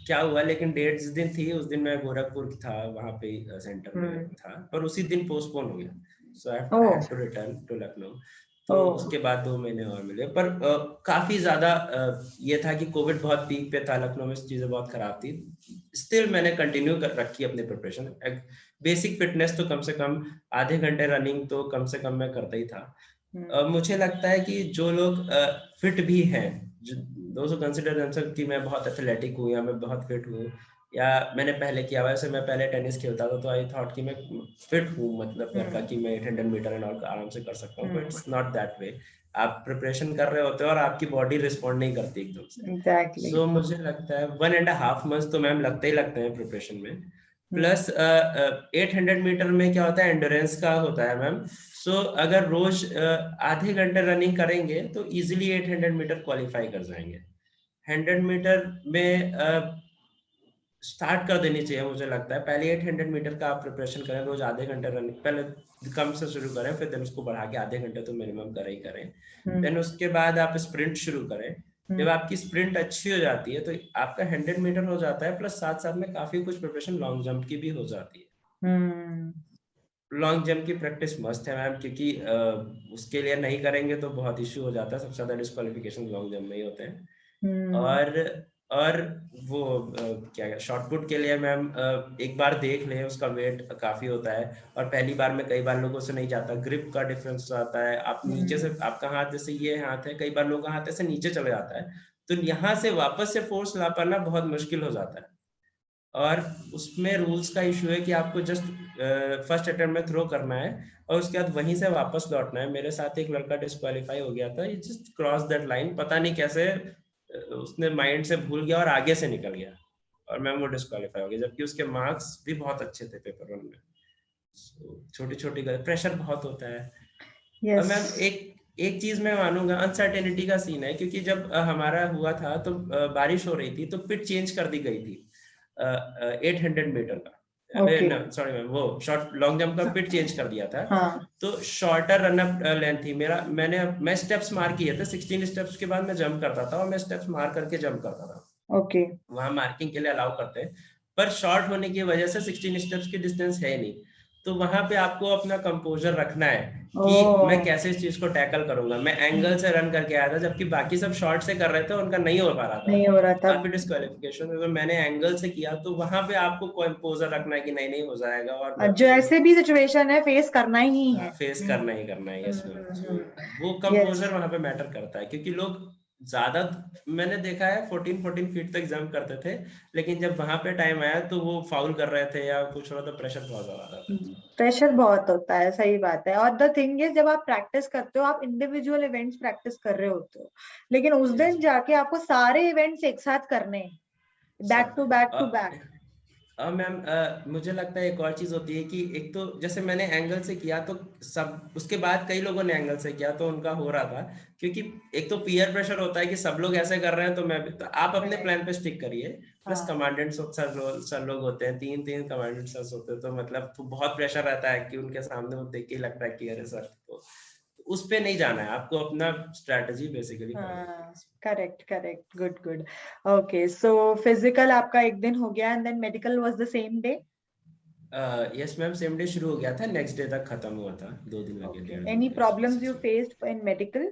क्या हुआ, लेकिन डेट जिस दिन थी उस दिन मैं गोरखपुर था, वहाँ पे सेंटर में था, पर उसी दिन पोस्टपोन हो गया, so I had to return to Lucknow. तो उसके बाद 2 महीने और मिले, पर काफी ज्यादा ये था कि कोविड बहुत पीक पे था लखनऊ में, चीजें बहुत खराब थी। स्टिल मैंने कंटिन्यू कर रखी अपनी प्रिपरेशन। बेसिक फिटनेस तो कम से कम आधे घंटे रनिंग तो कम से कम मैं करता ही था। मुझे लगता है कि जो लोग फिट भी हैं, दोस्तों कंसिडर देमसेल्फ कि मैं बहुत एथलेटिक हूँ या मैं बहुत फिट हूँ या मैंने पहले किया, वैसे मैं पहले टेनिस खेलता था तो आई थॉट कि मैं फिट हूँ, मतलब घर का कि मैं 800 मीटर एंड ऑल आराम से कर सकता हूँ, but it's not that way. आप प्रिपरेशन कर रहे होते हो और आपकी बॉडी रिस्पॉन्ड नहीं करती एकदम से। Exactly. सो मुझे लगता है 1.5 मंथ तो मैम लगते ही लगते हैं प्रिपरेशन में। प्लस 800 मीटर में क्या होता है, एंडोरेंस का होता है मैम। सो अगर रोज आधे घंटे रनिंग करेंगे तो इजीली 800 मीटर क्वालिफाई कर जाएंगे। 100 मीटर में स्टार्ट कर देनी चाहिए मुझे लगता है। पहले 800 मीटर का आप प्रिपरेशन करें, रोज आधे घंटे रनिंग, पहले कम से शुरू करें, फिर देन उसको बढ़ा के आधे घंटे तो मिनिमम करें ही करें। देन उसके बाद आप स्प्रिंट शुरू करें। जब आपकी स्प्रिंट अच्छी हो जाती है तो आपका 100 मीटर हो जाता है, प्लस साथ साथ में काफी कुछ प्रिपरेशन लॉन्ग जंप की भी हो जाती है। लॉन्ग जंप की प्रैक्टिस मस्त है मैम, क्योंकि उसके लिए नहीं करेंगे तो बहुत इश्यू हो जाता है, सबसे ज्यादा डिस्क्वालिफिकेशन लॉन्ग जंप में ही होते हैं। और वो क्या शॉर्ट पुट के लिए मैम एक बार देख लें, उसका वेट काफी होता है और पहली बार में कई बार लोगों से नहीं जाता, ग्रिप का डिफरेंस आता है। आप नीचे से, आपका हाथ जैसे ये हाथ है, कई बार लोगों का हाथ ऐसे नीचे चले जाता है तो यहाँ से वापस से फोर्स ला पाना बहुत मुश्किल हो जाता है। और उसमें रूल्स का इशू है कि आपको जस्ट फर्स्ट अटेम्प्ट में थ्रो करना है और उसके बाद वहीं से वापस लौटना है। मेरे साथ एक लड़का डिस्क्वालीफाई हो गया था, जस्ट क्रॉस दैट लाइन, पता नहीं कैसे उसने माइंड से भूल गया और आगे से निकल गया और मैम वो डिस्क्वालीफाई हो गया, जबकि उसके मार्क्स भी बहुत अच्छे थे पेपर 1 में। छोटी छोटी प्रेशर बहुत होता है। और मैम एक चीज मैं मानूंगा, अनसर्टेनिटी का सीन है, क्योंकि जब हमारा हुआ था तो बारिश हो रही थी तो पिच चेंज कर दी गई थी 800 मीटर का। सॉरी मैम, वो शॉर्ट लॉन्ग जंप का पिच चेंज कर दिया था। तो शॉर्टर रनअप लेंथ थी मेरा, मैं स्टेप्स मार किए थे, 16 स्टेप्स के बाद मैं जंप करता था और मैं स्टेप्स मार करके जंप करता था। वहां मार्किंग के लिए अलाउ करते हैं, पर शॉर्ट होने की वजह से 16 स्टेप्स की डिस्टेंस है नहीं। तो वहां पे आपको अपना कंपोजर रखना है कि मैं कैसे इस चीज को टैकल करूंगा। मैं एंगल से रन करके आया था, जबकि बाकी सब शॉर्ट से कर रहे थे, उनका नहीं हो पा रहा था, काफी डिस्क्वालिफिकेशन। तो मैंने एंगल से किया, तो वहां पे आपको कंपोजर रखना है कि नहीं हो जाएगा, और जो ऐसे भी सिचुएशन है फेस करना ही है, फेस करना ही करना है। यस मैम, वो कंपोजर वहां पे मैटर करता है, क्योंकि लोग ज्यादा, मैंने देखा है 14 फीट तक जंप करते थे, लेकिन जब वहां पे टाइम आया तो वो फाउल कर रहे थे या कुछ हो रहा था, प्रेशर बहुत ज्यादा आता था। प्रेशर बहुत होता है, सही बात है। और द थिंग इज, जब आप प्रैक्टिस करते हो, आप इंडिविजुअल इवेंट्स प्रैक्टिस कर रहे होते हो, लेकिन उस दिन जाके आपको सारे इवेंट्स एक साथ करने, बैक टू बैक। मैम मुझे लगता है एक और चीज होती है कि एक तो जैसे मैंने एंगल से किया, तो सब, उसके बाद कई लोगों ने एंगल से किया तो उनका हो रहा था, क्योंकि एक तो पीयर प्रेशर होता है कि सब लोग ऐसे कर रहे हैं तो मैं भी, तो आप अपने प्लान पे स्टिक करिए। प्लस कमांडेंट सर लोग होते हैं, तीन कमांडेंट सर होते हैं, तो मतलब तो बहुत प्रेशर रहता है कि उनके सामने वो देख के लगता है कि अरे सर, तो उस पे नहीं जाना है आपको, अपना strategy basically. Correct, good. Okay, so physical आपका एक दिन हो गया, and then medical was the same day? Yes ma'am, same day शुरू हो गया था, नेक्स्ट डे तक खत्म हुआ था, 2 दिन लगे, 1.5 एनी दिन प्रॉब्लम्स यू लगे। Faced in medical?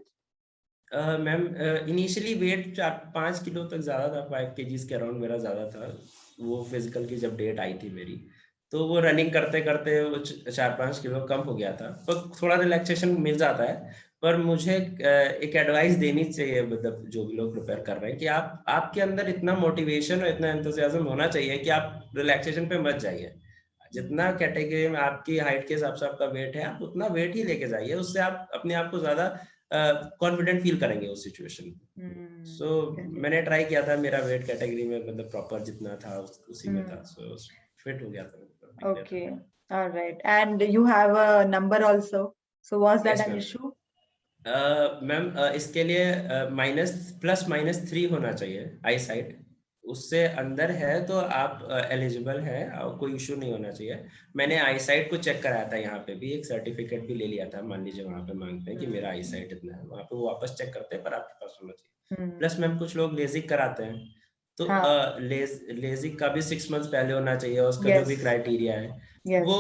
Ma'am initially weight 4-5 kilo तक ज़्यादा था, 5 kgs के अराउंड मेरा ज़्यादा था। वो फिजिकल की जब डेट आई थी मेरी, तो वो रनिंग करते करते वो 4-5 किलो कम हो गया था, पर थोड़ा रिलैक्सेशन मिल जाता है। पर मुझे एक एडवाइस देनी चाहिए, मतलब जो भी लोग प्रिपेयर कर रहे हैं, कि आपके अंदर इतना मोटिवेशन और इतना एंथुसियाज्म होना चाहिए कि आप रिलैक्सेशन पे मत जाइए। जितना कैटेगरी में आपकी हाइट के हिसाब से आपका वेट है, आप उतना वेट ही लेके जाइए, उससे आप अपने आप को ज्यादा कॉन्फिडेंट फील करेंगे उस सिचुएशन में। सो मैंने ट्राई किया था, मेरा वेट कैटेगरी में मतलब प्रॉपर जितना था उसी में था, सो फिट हो गया था। Okay, alright. And you have a number also, so was that an issue? Ma'am इसके लिए +-3 होना चाहिए आई साइट, उससे अंदर है तो आप एलिजिबल है, कोई इशू नहीं होना चाहिए। मैंने आई साइट को चेक कराया था, यहाँ पे भी एक सर्टिफिकेट भी ले लिया था। मान लीजिए वहाँ पे मांगते हैं कि मेरा आई साइट इतना है, वहाँ पे वो वापस चेक करते हैं, पर आपके पास होना चाहिए। प्लस मैम कुछ लोग लेजिक कराते हैं, तो लेजिक का भी 6 मंथ्स पहले होना चाहिए, उसका जो भी क्राइटेरिया है वो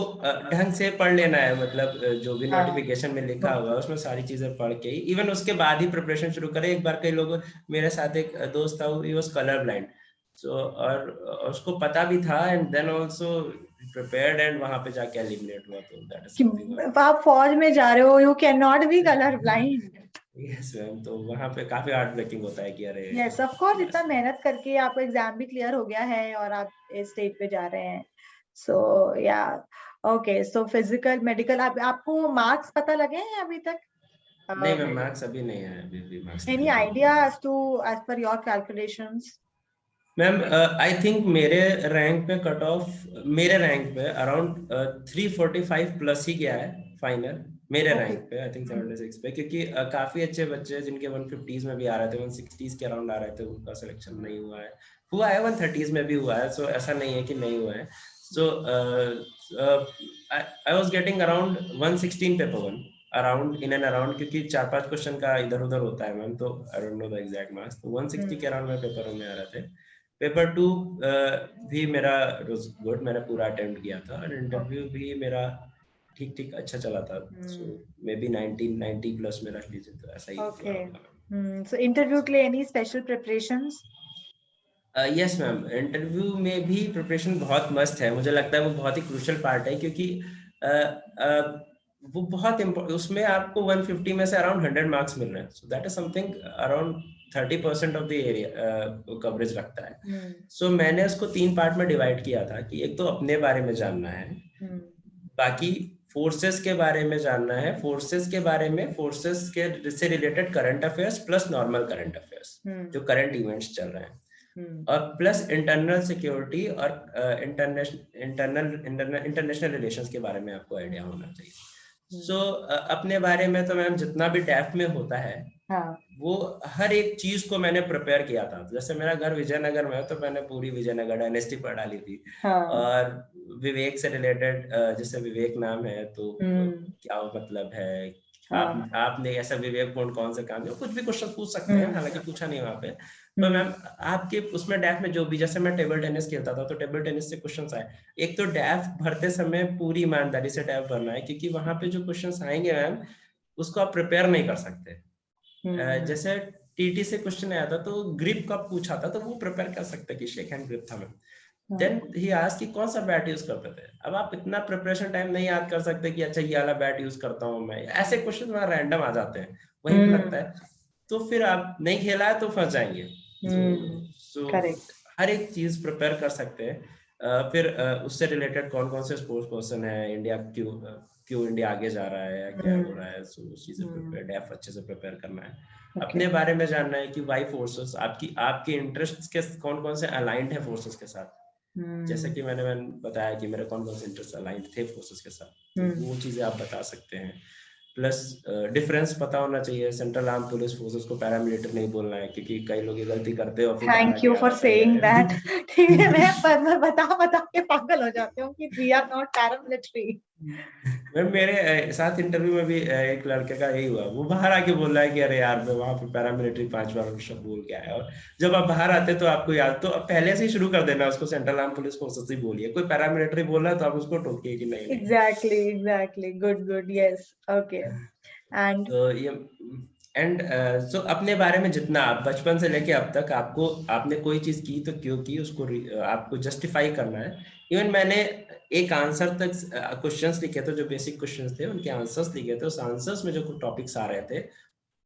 ढंग से पढ़ लेना है, मतलब जो भी नोटिफिकेशन में लिखा हुआ है उसमें सारी चीजें पढ़ के इवन उसके बाद ही प्रिपरेशन शुरू करें। एक बार कई लोग, मेरे साथ एक दोस्त था, ही वाज कलर ब्लाइंड, सो और उसको पता भी था, and then also prepared, and वहां पे जाके एलिमिनेट हुआ। तो दैट इज समथिंग, आप फौज में जा रहे हो, you can not be colour blind. Yes ma'am, तो वहां पे काफी हार्ट ब्रेकिंग होता है कि अरे यस ऑफ कोर्स, इतना मेहनत करके आपको एग्जाम भी क्लियर हो गया है और आप इस स्टेज पे जा रहे हैं, सो या ओके। सो फिजिकल मेडिकल, आपको मार्क्स पता लगे हैं अभी तक? नहीं मैम, मार्क्स अभी नहीं है, अभी marks any idea as per your calculations? Ma'am I think मेरे रैंक पे कट ऑफ, मेरे रैंक पे अराउंड 345 प्लस ही गया है फाइनल, मेरे रैंक पे आई थिंक 76 पे, क्योंकि काफी अच्छे बच्चे जिनके 150s में भी आ रहे थे, 160s के अराउंड आ रहे थे, उनका सिलेक्शन नहीं हुआ है 130s में भी हुआ है, सो ऐसा नहीं है कि नहीं हुआ है। So I was getting around 116 paper 1, around in and around, क्योंकि 4-5 क्वेश्चन का इधर उधर होता है मैम, तो I don't know the exact marks, तो 160 के अराउंड में पेपर में आ रहे थे। पेपर 2 भी मेरा गुड, मैंने पूरा अटेम्प्ट किया था, और इंटरव्यू भी मेरा ठीक ठीक अच्छा चला था, सो मे बी 90 प्लस मेरा लीजिए, तो ऐसा ही ओके। सो इंटरव्यू के लिए any special preparations? Yes ma'am, interview में भी प्रिपरेशन बहुत मस्त है, मुझे लगता है वो बहुत ही क्रूशियल पार्ट है, क्योंकि वो बहुत उसमें आपको 150 में से अराउंड 100 मार्क्स मिल रहे हैं, सो that is something around 30% of the area coverage रखता है। सो मैंने उसको 3 पार्ट में डिवाइड किया था कि एक तो अपने बारे में जानना है, बाकी फोर्सेस के बारे में जानना है, फोर्सेस के बारे में फोर्सेस के से related current affairs plus normal current affairs जो करंट इवेंट्स चल रहे हैं, और प्लस इंटरनल सिक्योरिटी और इंटरनेशनल रिलेशंस के बारे में आपको आइडिया होना चाहिए। सो अपने बारे में तो मैम जितना भी डैफ में होता है, वो हर एक चीज को मैंने प्रिपेयर किया था। जैसे मेरा घर विजयनगर में है, तो मैंने पूरी विजयनगर डायनेस्टी पढ़ डाली थी। और विवेक से रिलेटेड, जैसे विवेक नाम है तो क्या मतलब है, आपने ऐसा विवेक कौन से काम, कुछ भी क्वेश्चन पूछ सकते हैं, हालांकि पूछा नहीं वहाँ पे। तो मैम आपके उसमें डैफ में जो भी, जैसे मैं टेबल टेनिस खेलता था, तो टेबल टेनिस से क्वेश्चंस आए। एक तो डैफ भरते समय पूरी ईमानदारी से डैफ भरना है, क्योंकि वहां पे जो क्वेश्चंस आएंगे मैम, उसको आप प्रिपेयर नहीं कर सकते। जैसे टीटी से क्वेश्चन आया था, तो ग्रिप कब पूछा था, तो वो प्रिपेयर कर सकते कि शेक हैंड ग्रिप था मैम। देन ही आस्क्ड कि कौन सा बैट यूज करते थे। अब आप इतना प्रिपरेशन टाइम नहीं याद कर सकते कि अच्छा ये वाला बैट यूज करता हूँ मैं, ऐसे क्वेश्चन वहां रैंडम आ जाते हैं, वहीं पे लगता है। तो फिर आप नहीं खेला है तो फंस जाएंगे। सो हर एक चीज प्रिपेयर कर सकते हैं। फिर उससे रिलेटेड कौन कौन से स्पोर्ट्स पर्सन है, इंडिया क्यों इंडिया आगे जा रहा है या क्या हो रहा है, सो उस चीज से प्रिपेयर, डेफ अच्छे से प्रिपेयर करना है। अपने बारे में जानना है कि वाई फोर्सेस, आपके इंटरेस्ट के कौन कौन से अलाइंड है फोर्सेस के साथ। जैसे कि मैंने बताया कि मेरे कौन कौन से इंटरेस्ट अलाइंड थे फोर्सेस के साथ, तो वो चीजें आप बता सकते हैं। प्लस डिफरेंस पता होना चाहिए, सेंट्रल आर्म पुलिस फोर्सेस को पैरामिलिट्री नहीं बोलना है, क्योंकि कई लोग ये गलती करते हो। Thank you for saying that. ठीक है, मैं बता के पागल हो जाती हूँ कि we are not paramilitary. Ma'am मेरे साथ इंटरव्यू में भी एक लड़के का यही हुआ, वो बाहर आके बोल रहा है कि अरे यार मैं वहां पे पैरामिलिट्री 5 बार शब्द बोल के आया। और जब आप बाहर आते तो आपको याद, तो अब पहले से ही शुरू कर देना उसको, सेंट्रल आर्म पुलिस फोर्सेस ही बोलिए। कोई पैरामिलिट्री बोल रहा है तो आप उसको टोकिए कि नहीं। Exactly good yes okay. And तो ये सो अपने बारे में जितना आप बचपन से लेके अब तक आपने कोई चीज की तो क्यों की, उसको आपको जस्टिफाई करना है। इवन मैंने एक आंसर तक क्वेश्चंस लिखे थे, जो बेसिक क्वेश्चंस थे उनके आंसर्स लिखे थे। उस आंसर्स में जो टॉपिक्स आ रहे थे,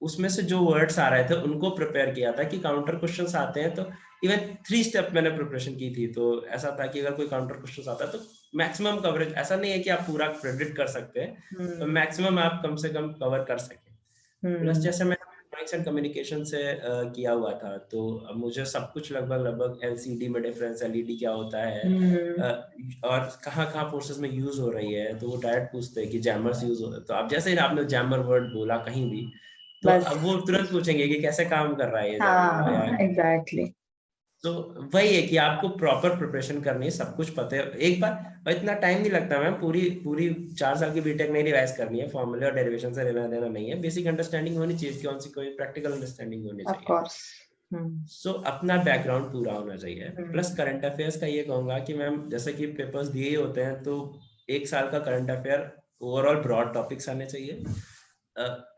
उसमें से जो वर्ड्स आ रहे थे उनको प्रिपेयर किया था कि काउंटर क्वेश्चंस आते हैं। तो इवन 3 स्टेप मैंने प्रिपरेशन की थी। तो ऐसा था कि अगर कोई काउंटर क्वेश्चन आता है तो मैक्सिमम कवरेज, ऐसा नहीं है कि आप पूरा प्रेडिक्ट कर सकते हैं, तो मैक्सिमम आप कम से कम कवर कर सके। प्लस जैसे मैंने इलेक्ट्रॉनिक्स एंड कम्युनिकेशन से किया हुआ था, तो अब मुझे सब कुछ लगभग एलसीडी में डिफरेंस, एलईडी क्या होता है और कहाँ फोर्सेस में यूज हो रही है, तो वो डायरेक्ट पूछते हैं कि जैमर्स यूज हो रहे हैं। तो अब जैसे ही आपने जैमर वर्ड बोला कहीं भी, तो अब वो तुरंत पूछेंगे कि कैसे काम कर रहा है ये जैमर। एग्जैक्टली। तो वही है कि आपको प्रॉपर प्रिपरेशन करनी है, सब कुछ पता है एक बार, इतना टाइम नहीं लगता मैम। पूरी 4 साल की बीटेक नहीं रिवाइज करनी है, फॉर्मूले और डेरिवेशन से लेना देना नहीं है। बेसिक अंडरस्टैंडिंग होनी चाहिए, कौन सी कोई प्रैक्टिकल अंडरस्टैंडिंग होनी चाहिए। सो अपना बैकग्राउंड पूरा होना चाहिए। प्लस करंट अफेयर्स का ये कहूंगा कि मैम जैसे कि पेपर्स दिए होते हैं, तो 1 साल का current affair overall broad topics आने चाहिए।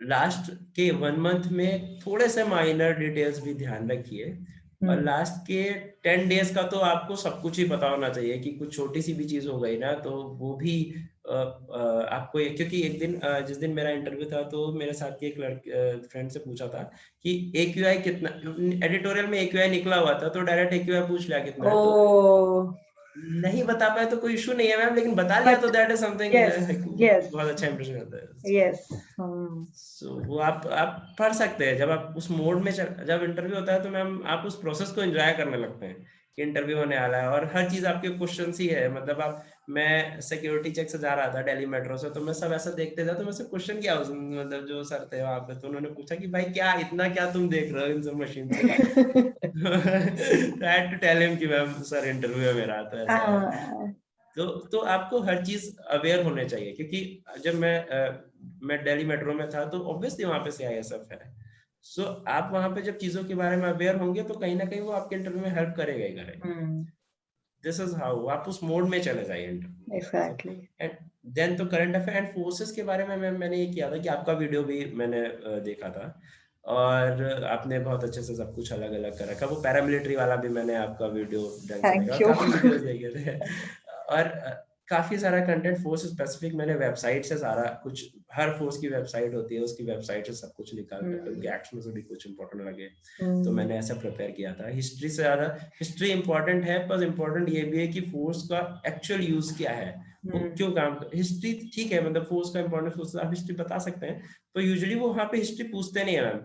लास्ट के 1 मंथ में थोड़े से माइनर डिटेल्स भी ध्यान रखिए, और लास्ट के 10 डेज का तो आपको सब कुछ ही पता होना चाहिए कि कुछ छोटी सी भी चीज हो गई ना, तो वो भी आपको, क्योंकि एक दिन जिस दिन मेरा इंटरव्यू था, तो मेरे साथ की एक फ्रेंड से पूछा था कि AQI कितना, एडिटोरियल में AQI निकला हुआ था, तो डायरेक्ट AQI पूछ लिया कितना है। तो नहीं बता पाए तो कोई इशू नहीं है मैम, लेकिन बता लिया तो दैट इज समथिंग, बहुत अच्छा इंप्रेशन होता है। यस। सो वो आप पढ़ सकते हैं। जब आप उस मोड में जब इंटरव्यू होता है, तो मैम आप उस प्रोसेस को एंजॉय करने लगते हैं कि इंटरव्यू होने वाला है, और हर चीज आपके क्वेश्चन ही है। मतलब मैं सिक्योरिटी चेक से जा रहा था दिल्ली मेट्रो से, तो मैं सब ऐसा देखते था, तो मैं सब क्वेश्चन किया मतलब जो सर थे वहां पे, तो उन्होंने पूछा कि भाई क्या इतना क्या तुम देख रहे हो इन सब मशीन से। I had to tell him कि मैम सर इंटरव्यू है मेरा, तो ऐसा है। तो आपको हर चीज अवेयर होने चाहिए, क्योंकि जब मैं दिल्ली मेट्रो में था, तो ऑब्वियसली वहां पे CISF है। सो आप वहां पे जब चीजों के बारे में अवेयर होंगे, तो कहीं ना कहीं वो आपके इंटरव्यू में हेल्प करेगा ही करेगा। दिस इज हाउ आप उस मोड में चले जाइए इंटरव्यू। एग्जैक्टली। एंड देन तो करंट अफेयर एंड फोर्सेस के बारे में मैंने ये किया था कि आपका वीडियो भी मैंने देखा था, और आपने बहुत अच्छे से सब कुछ अलग अलग कर रखा। वो पैरामिलिट्री वाला भी मैंने आपका वीडियो काफी वीडियोस देखे थे। और काफी सारा कंटेंट फोर्स स्पेसिफिक मैंने वेबसाइट से सारा कुछ, हर फोर्स की वेबसाइट होती है, उसकी वेबसाइट से सब कुछ निकाल कर गैट्स में से भी कुछ इंपॉर्टेंट लगे तो मैंने ऐसा प्रिपेयर किया था। हिस्ट्री से ज्यादा हिस्ट्री इंपॉर्टेंट है, पर इंपॉर्टेंट ये भी है कि फोर्स का एक्चुअल यूज क्या है, वो क्यों काम। हिस्ट्री ठीक है, मतलब फोर्स का इंपॉर्टेंस आप हिस्ट्री बता सकते हैं, पर यूजुअली वो वहाँ पे हिस्ट्री पूछते नहीं है मैम।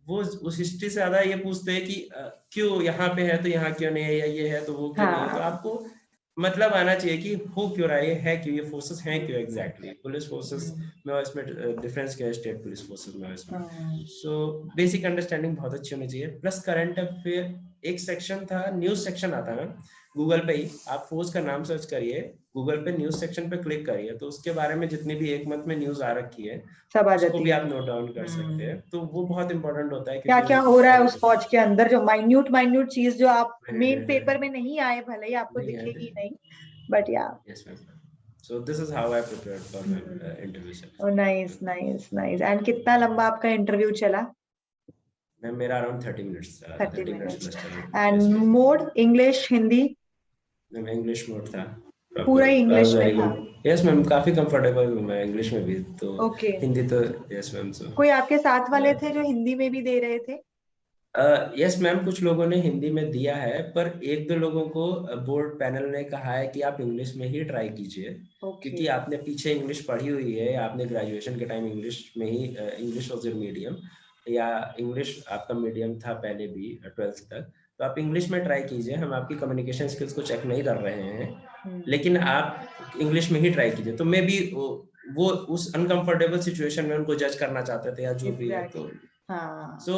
वो उस हिस्ट्री से ज्यादा ये पूछते हैं कि क्यों यहाँ पे है तो यहाँ क्यों नहीं है, या ये है तो वो क्यों नहीं है। तो आपको मतलब आना चाहिए कि हो क्यों रहा है क्यों, ये फोर्सेस हैं क्यों एग्जैक्टली। पुलिस फोर्सेस में इसमें डिफरेंस क्या है स्टेट पुलिस फोर्सेस में इसमें। सो बेसिक अंडरस्टैंडिंग बहुत अच्छी होनी चाहिए। प्लस करंट अफेयर एक सेक्शन था, न्यूज सेक्शन आता है ना गूगल पे ही, आप फोर्स का नाम सर्च करिए, गूगल पे न्यूज सेक्शन पे क्लिक करिए, तो उसके बारे में जितनी भी एक मंथ में न्यूज आ रखी है सब आ उसको जाती भी है। आप नोट डाउन कर सकते हैं। तो वो बहुत इंपॉर्टेंट होता है क्या क्योंकि क्या हो रहा है उस फौज के अंदर, जो माइन्यूट माइन्यूट चीज जो आप मेन नहीं पेपर में नहीं आए, भले ही आपको दिखेगी नहीं, बट या। yes ma'am. So this is how I prepared for my interview ओ session. Nice nice nice. And कितना लंबा आपका इंटरव्यू चला? मैम मेरा अराउंड 30 मिनट्स था, 30 30 मिनट्स मिनट्स। प्लस चला। And yes ma'am. Mode English Hindi? Ma'am English mode था पूरा प्रॉपर, आई वाज इंग्लिश में वेरी था? गुड। यस मैम, काफी कंफर्टेबल हूँ मैं इंग्लिश में भी, तो ओके। हिंदी तो यस मैम। सो कोई आपके साथ वाले थे जो हिंदी में भी दे रहे थे? यस मैम, कुछ लोगों ने हिंदी में दिया है, पर एक दो लोगों को बोर्ड पैनल ने कहा है कि आप इंग्लिश में ही ट्राई कीजिए, ओके। क्योंकि आपने पीछे इंग्लिश पढ़ी हुई है, आपने ग्रेजुएशन के टाइम इंग्लिश में ही, इंग्लिश वॉज योर मीडियम, या इंग्लिश आपका मीडियम था पहले भी 12th तक, तो आप इंग्लिश में ट्राई कीजिए। हम आपकी कम्युनिकेशन स्किल्स को चेक नहीं कर रहे हैं, लेकिन आप इंग्लिश में ही ट्राई कीजिए। तो मे बी वो उस अनकंफर्टेबल सिचुएशन में उनको जज करना चाहते थे या जो भी है। तो हाँ। सो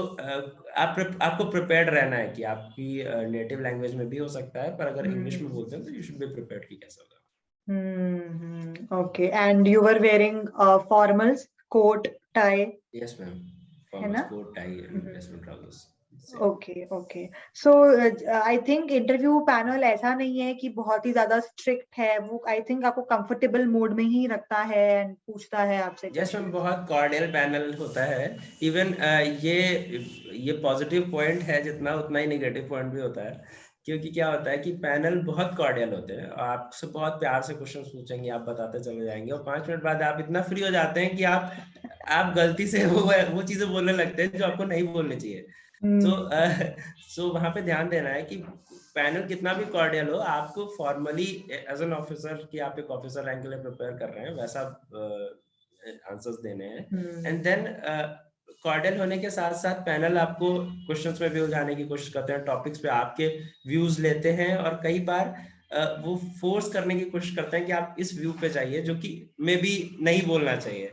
आपको प्रिपेयर्ड रहना है कि आपकी नेटिव लैंग्वेज में भी हो सकता है, पर अगर इंग्लिश में बोलते हैं तो यू शुड बी प्रिपेयर्ड कि कैसा होगा। Okay. And you were wearing formals, coat tie? Yes ma'am, है फॉर्मल्स, ना? Coat tie and western trousers. Okay okay. So I think interview panel ऐसा नहीं है कि बहुत ही ज्यादा स्ट्रिक्ट है, वो आई थिंक आपको कंफर्टेबल मोड में ही रखता है एंड पूछता है आपसे यस मैम, क्वेश्चन। बहुत कॉर्डियल पैनल होता है। इवन ये पॉजिटिव पॉइंट है जितना, उतना ही नेगेटिव पॉइंट भी होता है, क्योंकि क्या होता है कि पैनल बहुत कॉर्डियल होते हैं, आपसे बहुत प्यार से क्वेश्चन पूछेंगे, आप बताते चले जाएंगे, और 5 मिनट बाद आप इतना फ्री हो जाते हैं कि आप गलती से वो चीजें बोलने लगते हैं जो आपको नहीं बोलनी चाहिए। सो वहां पे ध्यान देना है कि पैनल कितना भी कॉर्डियल हो, आपको फॉर्मली एज एन ऑफिसर, कि आप एक ऑफिसर रैंक के लिए प्रिपेयर कर रहे हैं, वैसा आंसर्स देने हैं। एंड देन कॉर्डियल होने के साथ साथ पैनल आपको क्वेश्चंस में भी उलझाने की कोशिश करते हैं, टॉपिक्स पे आपके व्यूज लेते हैं, और कई बार वो फोर्स करने की कोशिश करते हैं कि आप इस व्यू पे जाइए जो कि मे बी नहीं बोलना चाहिए।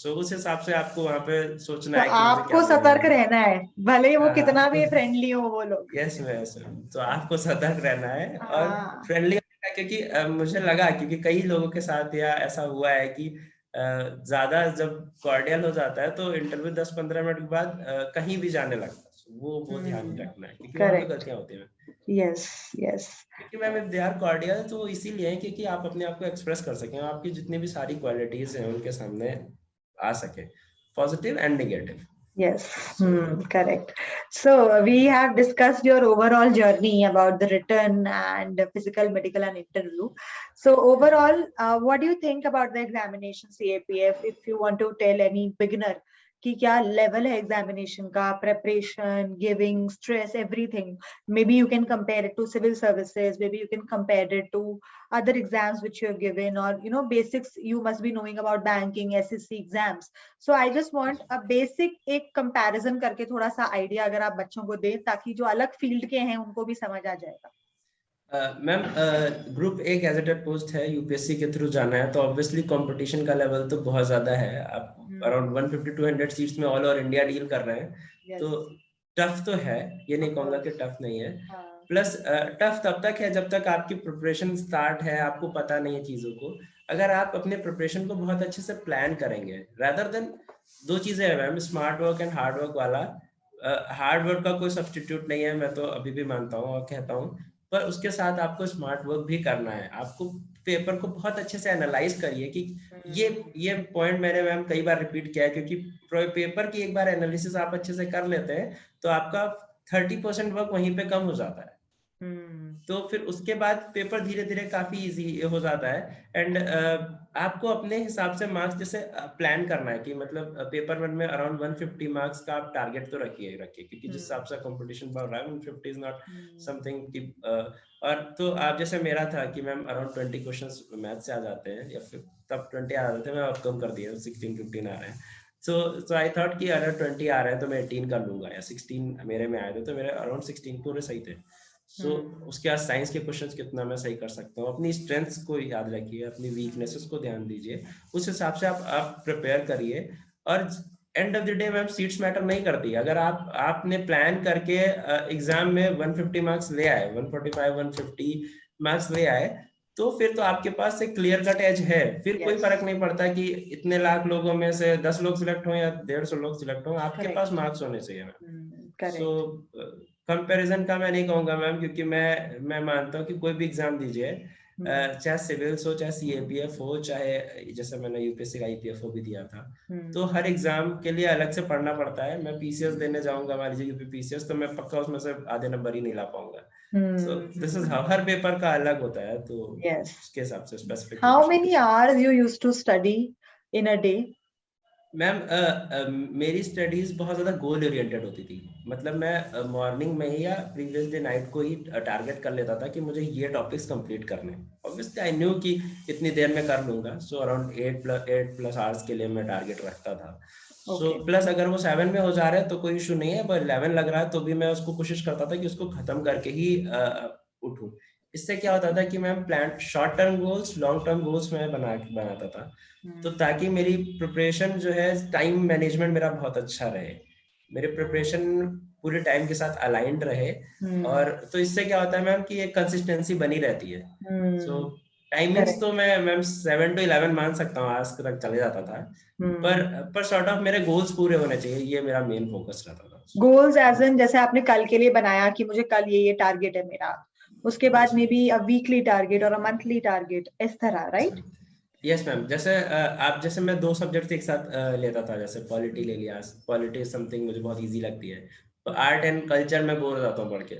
उस हिसाब से आपको वहां पे सोचना तो है कि मुझे क्या आपको बोलना सतर्क रहना है, भले ही वो कितना है। भी फ्रेंडली हो वो लोग। यस यस, तो आपको सतर्क रहना है और हाँ। फ्रेंडली, क्योंकि मुझे लगा, क्योंकि कई लोगों के साथ या ऐसा हुआ है कि ज्यादा जब कॉर्डियल हो जाता है तो इंटरव्यू 10-15 मिनट के बाद कहीं भी जाने लगता है। वो ध्यान रखना है, क्योंकि वहां पे करेक्ट। गलतियां होती हैं। Yes yes. क्योंकि ma'am if they are cordial तो इसीलिए है क्योंकि आप अपने आप को एक्सप्रेस कर सकें, आपकी जितनी भी सारी क्वालिटीज हैं उनके सामने आ सके, positive and negative. Yes, so correct. So we have discussed your overall journey about the written and physical, medical, and interview. So overall, what do you think about the examination CAPF? If you want to tell any beginner कि क्या level है examination का, preparation, giving, stress, everything. Maybe you can compare it to civil services. Maybe you can compare it to other exams which you have given, or basics you must be knowing about banking, SSC exams. So I just want a basic एक comparison करके थोड़ा सा idea अगर आप बच्चों को दें, ताकि जो अलग field के हैं उनको भी समझ आ जाएगा। Ma'am group A gazetted post है, यूपीएससी के थ्रू जाना है, तो ऑब्वियसली कंपटीशन का लेवल तो बहुत ज्यादा है। आप अराउंड 150-200 सीट्स में ऑल ओवर इंडिया डील कर रहे हैं, तो टफ तो है, ये नहीं कहूंगा कि टफ नहीं है। प्लस टफ तब तक है जब तक आपकी प्रिपरेशन स्टार्ट है, आपको पता नहीं है चीजों को। अगर आप अपने प्रिपरेशन को बहुत अच्छे से प्लान करेंगे, रादर देन, दो चीजें हैं ma'am, smart work and hard work वाला। हार्ड वर्क का कोई सब्सटीट्यूट नहीं है, मैं तो अभी भी मानता हूँ और कहता हूँ, पर उसके साथ आपको स्मार्ट वर्क भी करना है। आपको पेपर को बहुत अच्छे से एनालाइज करिए कि ये पॉइंट मैंने मैम कई बार रिपीट किया है, क्योंकि पेपर की एक बार एनालिसिस आप अच्छे से कर लेते हैं तो आपका 30% वर्क वहीं पे कम हो जाता है। तो फिर उसके बाद पेपर धीरे धीरे काफी इजी हो जाता है। एंड आपको अपने हिसाब से मार्क्स जैसे प्लान करना है कि मतलब पेपर वन में अराउंड 150 मार्क्स का आप टारगेट तो रखिए क्योंकि जिस हिसाब से कंपटीशन बढ़ रहा है 150 इज नॉट समथिंग कि और तो आप जैसे मेरा था कि मैम अराउंड 20 क्वेश्चंस मैथ से आ जाते हैं, या फिर तब 20 आ जाते थे, मैं अब कम कर दिया 16-15 आ रहे हैं। सो आई थॉट कि अगर 20 आ रहे हैं तो मैं 18 कर लूंगा, या 16 मेरे में आए थे तो मेरे अराउंड 16 पूरे सही थे। उसके बाद साइंस के क्वेश्चंस कितना मैं सही कर सकता हूँ, अपनी स्ट्रेंथ्स को याद रखिए, अपनी वीकनेसेस को ध्यान दीजिए, उस हिसाब से आप प्रिपेयर करिए। और end of the day ma'am seats matter नहीं करती। अगर आपने प्लान करके एग्जाम में 150 मार्क्स ले आए, 145 150 मार्क्स ले आए, तो फिर तो आपके पास एक क्लियर कट एज है। फिर कोई फर्क नहीं पड़ता कि इतने लाख लोगों में से 10 लोग सिलेक्ट हो या 150 लोग सिलेक्ट हो, आपके पास मार्क्स होने चाहिए मैम। सो कंपैरिजन का मैं नहीं कहूंगा मैम, क्योंकि मैं मानता हूँ कि कोई भी एग्जाम दीजिए, चाहे सिविल्स हो, चाहे सीएपीएफ हो, चाहे जैसे मैंने यूपीएससी का आईपीएफ भी दिया था, तो हर एग्जाम के लिए अलग से पढ़ना पड़ता है। मैं पीसीएस देने जाऊंगा, मान लीजिए यूपी पीसीएस, तो मैं पक्का उसमें से आधे नंबर ही नहीं ला पाऊंगा। So this is her paper का अलग होता है, तो उसके हिसाब से specific. How many hours you used to study in a day? Ma'am मेरी स्टडीज बहुत ज़्यादा गोल ओरिएंटेड होती थी। मतलब मैं मॉर्निंग में ही या प्रीवियस डे नाइट को ही टारगेट कर लेता था कि मुझे ये टॉपिक्स कंप्लीट करने। ऑब्वियसली आई न्यू कि इतनी देर में कर लूंगा, सो अराउंड 8+ आवर्स के लिए मैं टारगेट रखता था। सो प्लस अगर वो 7 में हो जा रहा है तो कोई इशू नहीं है, पर 11 लग रहा है तो भी मैं उसको कोशिश करता था कि उसको खत्म करके ही उठूं। इससे क्या होता था कि मैं plan short term goals, long term goals में बनाता था, तो ताकि मेरी प्रिपरेशन जो है, टाइम मैनेजमेंट मेरा बहुत अच्छा रहे, मेरे प्रिपरेशन पूरे टाइम के साथ अलाइंड रहे। और तो इससे क्या होता है मैम कि एक कंसिस्टेंसी बनी रहती है। सो टाइमिंग्स तो मैं मैम 7 to 11 मान सकता हूँ, आज तक चले जाता था, पर सॉर्ट ऑफ मेरे गोल्स पूरे होने चाहिए, ये मेरा मेन फोकस रहता था। गोल्स एज इन जैसे आपने कल के लिए बनाया कि मुझे कल ये टारगेट है मेरा, उसके बाद may be a weekly target और अ मंथली टारगेट, इस तरह, राइट? Yes ma'am. जैसे जैसे मैं 2 सब्जेक्ट एक साथ लेता था, जैसे पॉलिटी ले लिया, पॉलिटी समथिंग मुझे बहुत इजी लगती है, तो आर्ट एंड कल्चर में बोर हो जाता हूँ पढ़ के,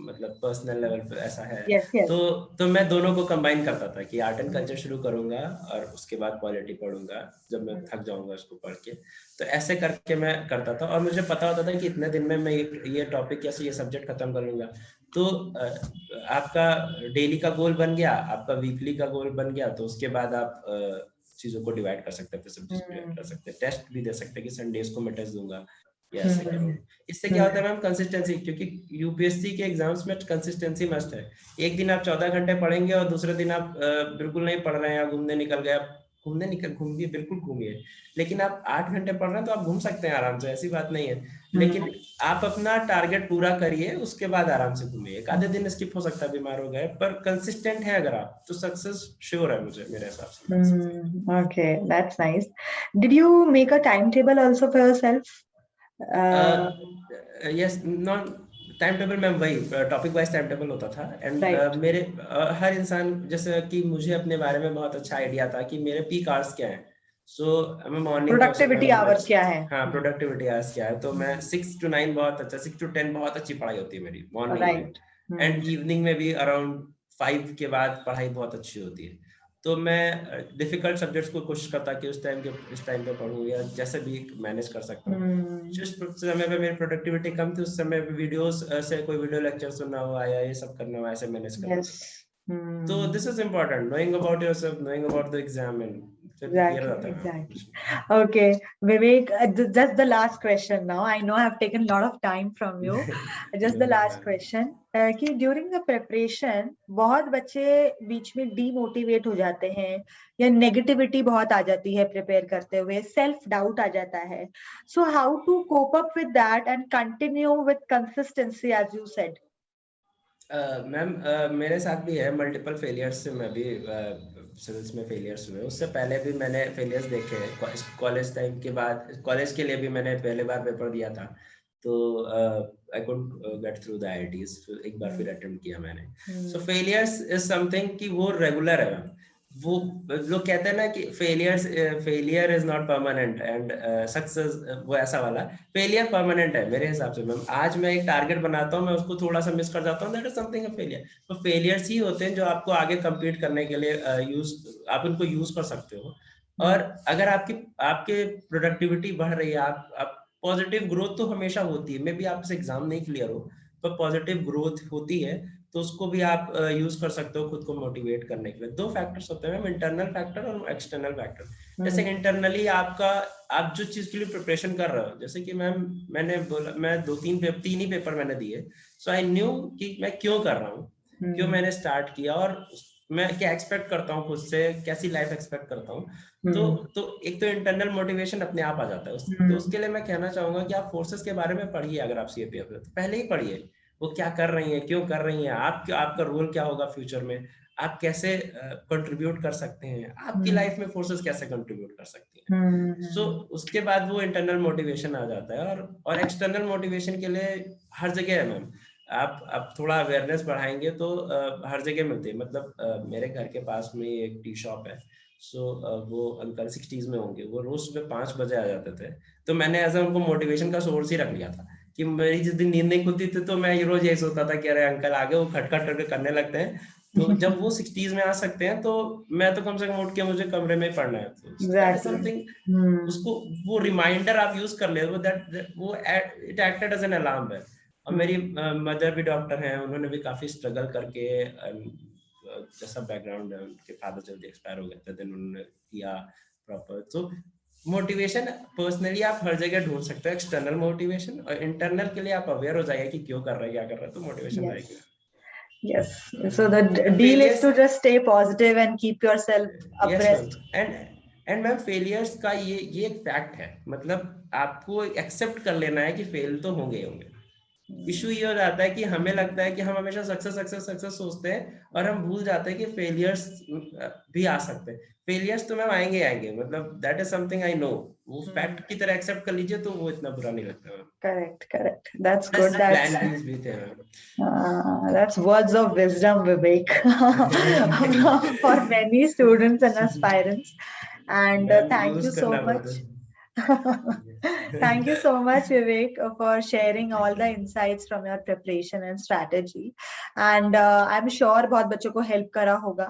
मतलब पर्सनल लेवल पे ऐसा है। तो मैं दोनों को कंबाइन करता था कि आर्ट एंड कल्चर शुरू करूंगा और उसके बाद पॉलिटी पढ़ूंगा जब मैं थक जाऊंगा उसको पढ़ के। तो ऐसे करके मैं करता था, और मुझे पता होता था कि इतने दिन में मैं ये टॉपिक या ये सब्जेक्ट खत्म कर लूंगा। तो आपका डेली का गोल बन गया, आपका वीकली का गोल बन गया, तो उसके बाद आप चीजों को डिवाइड कर सकते हैं, सब्जेक्ट डिवाइड कर सकते हैं, टेस्ट भी दे सकते हैं कि संडेज को मैं टेस्ट दूंगा या ऐसे करूंगा। इससे क्या होता है मैम, कंसिस्टेंसी, क्योंकि यूपीएससी के एग्जाम्स में कंसिस्टेंसी मस्ट है। एक दिन आप 14 घंटे पढ़ेंगे और दूसरे दिन आप बिल्कुल नहीं पढ़ रहे हैं, घूमने निकल गए, घूमिए, बिल्कुल घूमिए, लेकिन आप 8 घंटे पढ़ रहे हैं तो आप घूम सकते हैं आराम से, ऐसी बात नहीं है। लेकिन आप अपना टारगेट पूरा करिए, उसके बाद आराम से घूमिए। एक आधे दिन स्किप हो सकता है, बीमार हो गए, पर कंसिस्टेंट है अगर आप, तो सक्सेस श्योर है मुझे, मेरे हिसाब से। Okay, that's nice. Did you make a timetable also for yourself? Yes, non time table में वही टॉपिक वाइज टाइम टेबल होता था। एंड मेरे हर इंसान, जैसे कि मुझे अपने बारे में बहुत अच्छा आइडिया था कि मेरे पीक आवर्स क्या है। सो मैं मॉर्निंग प्रोडक्टिविटी आवर्स क्या है? हाँ, प्रोडक्टिविटी आवर्स क्या है, तो मैं 6 to 9 बहुत अच्छा, 6 to 10 बहुत अच्छी पढ़ाई होती है मेरी मॉर्निंग में। एंड इवनिंग में भी अराउंड 5 के बाद पढ़ाई बहुत अच्छी होती है। तो मैं डिफिकल्ट सब्जेक्ट्स को कोशिश करता कि इस टाइम पे पढूं, या जैसे भी मैनेज कर सकता हूँ। जिस समय पे मेरी प्रोडक्टिविटी कम थी, उस समय वीडियोस से कोई वीडियो लेक्चर सुनना हुआ या ये सब करना हुआ, ऐसे मैनेज करना था। तो this is important, knowing about yourself, knowing about the exam, and Exactly. Okay, Vivek, just the last question now. I know I have taken a lot of time from you. Just the last question. कि during the preparation बहुत बच्चे बीच में demotivate हो जाते हैं, या negativity बहुत आ जाती है प्रिपेयर करते हुए, self doubt आ जाता है. So how to cope up with that and continue with consistency, as you said? Ma'am मेरे साथ भी है, मल्टीपल फेलियर्स से मैं भी सिविल्स में फेलियर्स हुए। उससे पहले भी मैंने फेलियर्स देखे हैं, कॉलेज टाइम के बाद, कॉलेज के लिए भी मैंने पहले बार पेपर दिया था, तो I couldn't get through the IITs, एक बार फिर अटेम्प्ट किया मैंने। सो फेलियर्स इज समथिंग कि वो रेगुलर है मैम, वो लोग कहते हैं ना कि failure is not permanent and success, वो ऐसा वाला फेलियर परमानेंट है मेरे हिसाब से मैम। आज मैं एक टारगेट बनाता हूँ, मैं उसको थोड़ा सा मिस कर जाता हूँ, that is something a failure. तो फेलियर्स ही होते हैं जो आपको आगे compete करने के लिए आप उनको यूज कर सकते हो। और अगर आपकी आपके प्रोडक्टिविटी बढ़ रही है, आप पॉजिटिव ग्रोथ तो हमेशा होती है, मे बी आपसे एग्जाम नहीं क्लियर हो पर पॉजिटिव ग्रोथ होती है, तो उसको भी आप यूज कर सकते हो खुद को मोटिवेट करने के लिए। दो फैक्टर्स होते हैं मैम, इंटरनल फैक्टर और एक्सटर्नल फैक्टर। जैसे इंटरनली आप जो चीज के लिए प्रिपरेशन कर रहे हो, जैसे कि मैम मैंने बोला मैं तीन ही पेपर मैंने दिए, सो आई न्यू कि मैं क्यों कर रहा हूँ, क्यों मैंने स्टार्ट किया और मैं क्या एक्सपेक्ट करता हूँ खुद से, कैसी लाइफ एक्सपेक्ट करता हूँ। तो एक तो इंटरनल मोटिवेशन अपने आप आ जाता है। तो उसके लिए मैं कहना चाहूंगा कि आप फोर्सेस के बारे में पढ़िए। अगर आप सीएपीएफ तो पहले ही पढ़िए, वो क्या कर रही है, क्यों कर रही है, आपका रोल क्या होगा फ्यूचर में, आप कैसे कंट्रीब्यूट कर सकते हैं, आपकी लाइफ में फोर्सेस कैसे कंट्रीब्यूट कर सकती हैं। सो उसके बाद वो इंटरनल मोटिवेशन आ जाता है। और एक्सटर्नल मोटिवेशन के लिए हर जगह है मैम। आप थोड़ा अवेयरनेस बढ़ाएंगे तो हर जगह मिलती है। मतलब मेरे घर के पास में एक टी शॉप है, सो वो अंकल 60s में होंगे, वो रोज सुबह 5 बजे आ जाते थे। तो मैंने ऐसा उनको मोटिवेशन का सोर्स ही रख लिया था कि मेरी जिस दिन नींद नहीं खुलती थी तो मैं रोज यही सोचता था कि अरे अंकल आगे, वो खटखट करके करने लगते हैं। तो जब वो 60s में आ सकते हैं तो मैं तो कम से कम उठ के मुझे कमरे में पढ़ना है। तो दैट इज समथिंग, उसको वो रिमाइंडर आप यूज कर ले, वो it acted as an alarm है। और मेरी मदर भी डॉक्टर हैं, उन्होंने भी काफी स्ट्रगल करके, जैसा बैकग्राउंड है, उनके फादर जल्दी एक्सपायर हो गए थे, देन उन्होंने किया प्रॉपर। तो मोटिवेशन पर्सनली आप हर जगह ढूंढ सकते हो, एक्सटर्नल मोटिवेशन। और इंटरनल के लिए आप अवेयर हो जाइए कि क्यों कर रहे हैं, क्या कर रहे हैं, तो मोटिवेशन आएगी। Yes. So the deal is to just stay positive and keep yourself abreast. And ma'am failures का ये एक फैक्ट है, मतलब आपको एक्सेप्ट कर लेना है कि फेल तो होंगे होंगे। इशू ये हो जाता है कि हमें लगता है कि हम हमेशा सक्सेस सक्सेस सक्सेस सोचते हैं और हम भूल जाते हैं कि फेलियर्स भी आ सकते हैं। फेलियर्स तो मैम आएंगे आएंगे, मतलब that is something I know, वो फैक्ट की तरह एक्सेप्ट कर लीजिए तो वो इतना बुरा नहीं लगता ma'am. Correct. That's good. Plan बीज भी थे ma'am. That's words of wisdom, Vivek, for many students and aspirants. And thank you so much. Thank you so much, Vivek, for sharing all the insights from your preparation and strategy. And I'm sure बहुत बच्चों को help करा होगा.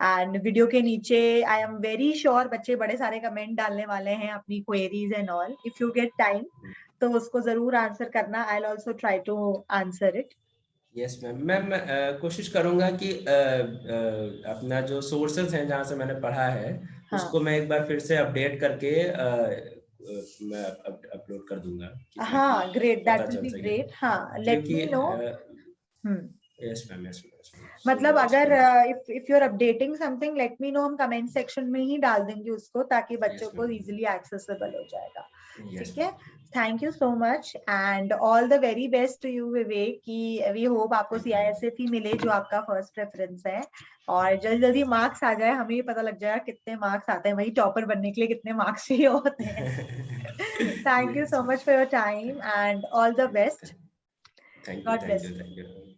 And video के नीचे I am very sure बच्चे बड़े सारे comment डालने वाले हैं अपनी queries and all. If you get time, तो उसको जरूर आंसर करना. I'll also try to answer it. Yes ma'am, मैं कोशिश करूंगा कि अपना जो सोर्सेज हैं जहाँ से मैंने पढ़ा है, उसको मैं एक बार फिर से अपडेट करके मैं अपलोड कर दूंगा। हाँ, great, that will be great. हाँ, let me know. Yes ma'am, yes ma'am. मतलब अगर if you are updating something, let me know, हम कमेंट सेक्शन में ही डाल देंगे उसको, ताकि बच्चों को इजीली एक्सेसिबल हो जाएगा। ठीक है, thank you so much and all the very best to you Vivek. की वी होप आपको CISF ही मिले जो आपका फर्स्ट प्रेफरेंस है, और जल्दी जल्दी मार्क्स आ जाए, हमें भी पता लग जाएगा कितने मार्क्स आते हैं, वही टॉपर बनने के लिए कितने मार्क्स चाहिए होते हैं। Thank you so much for your time and all the best. Thank you.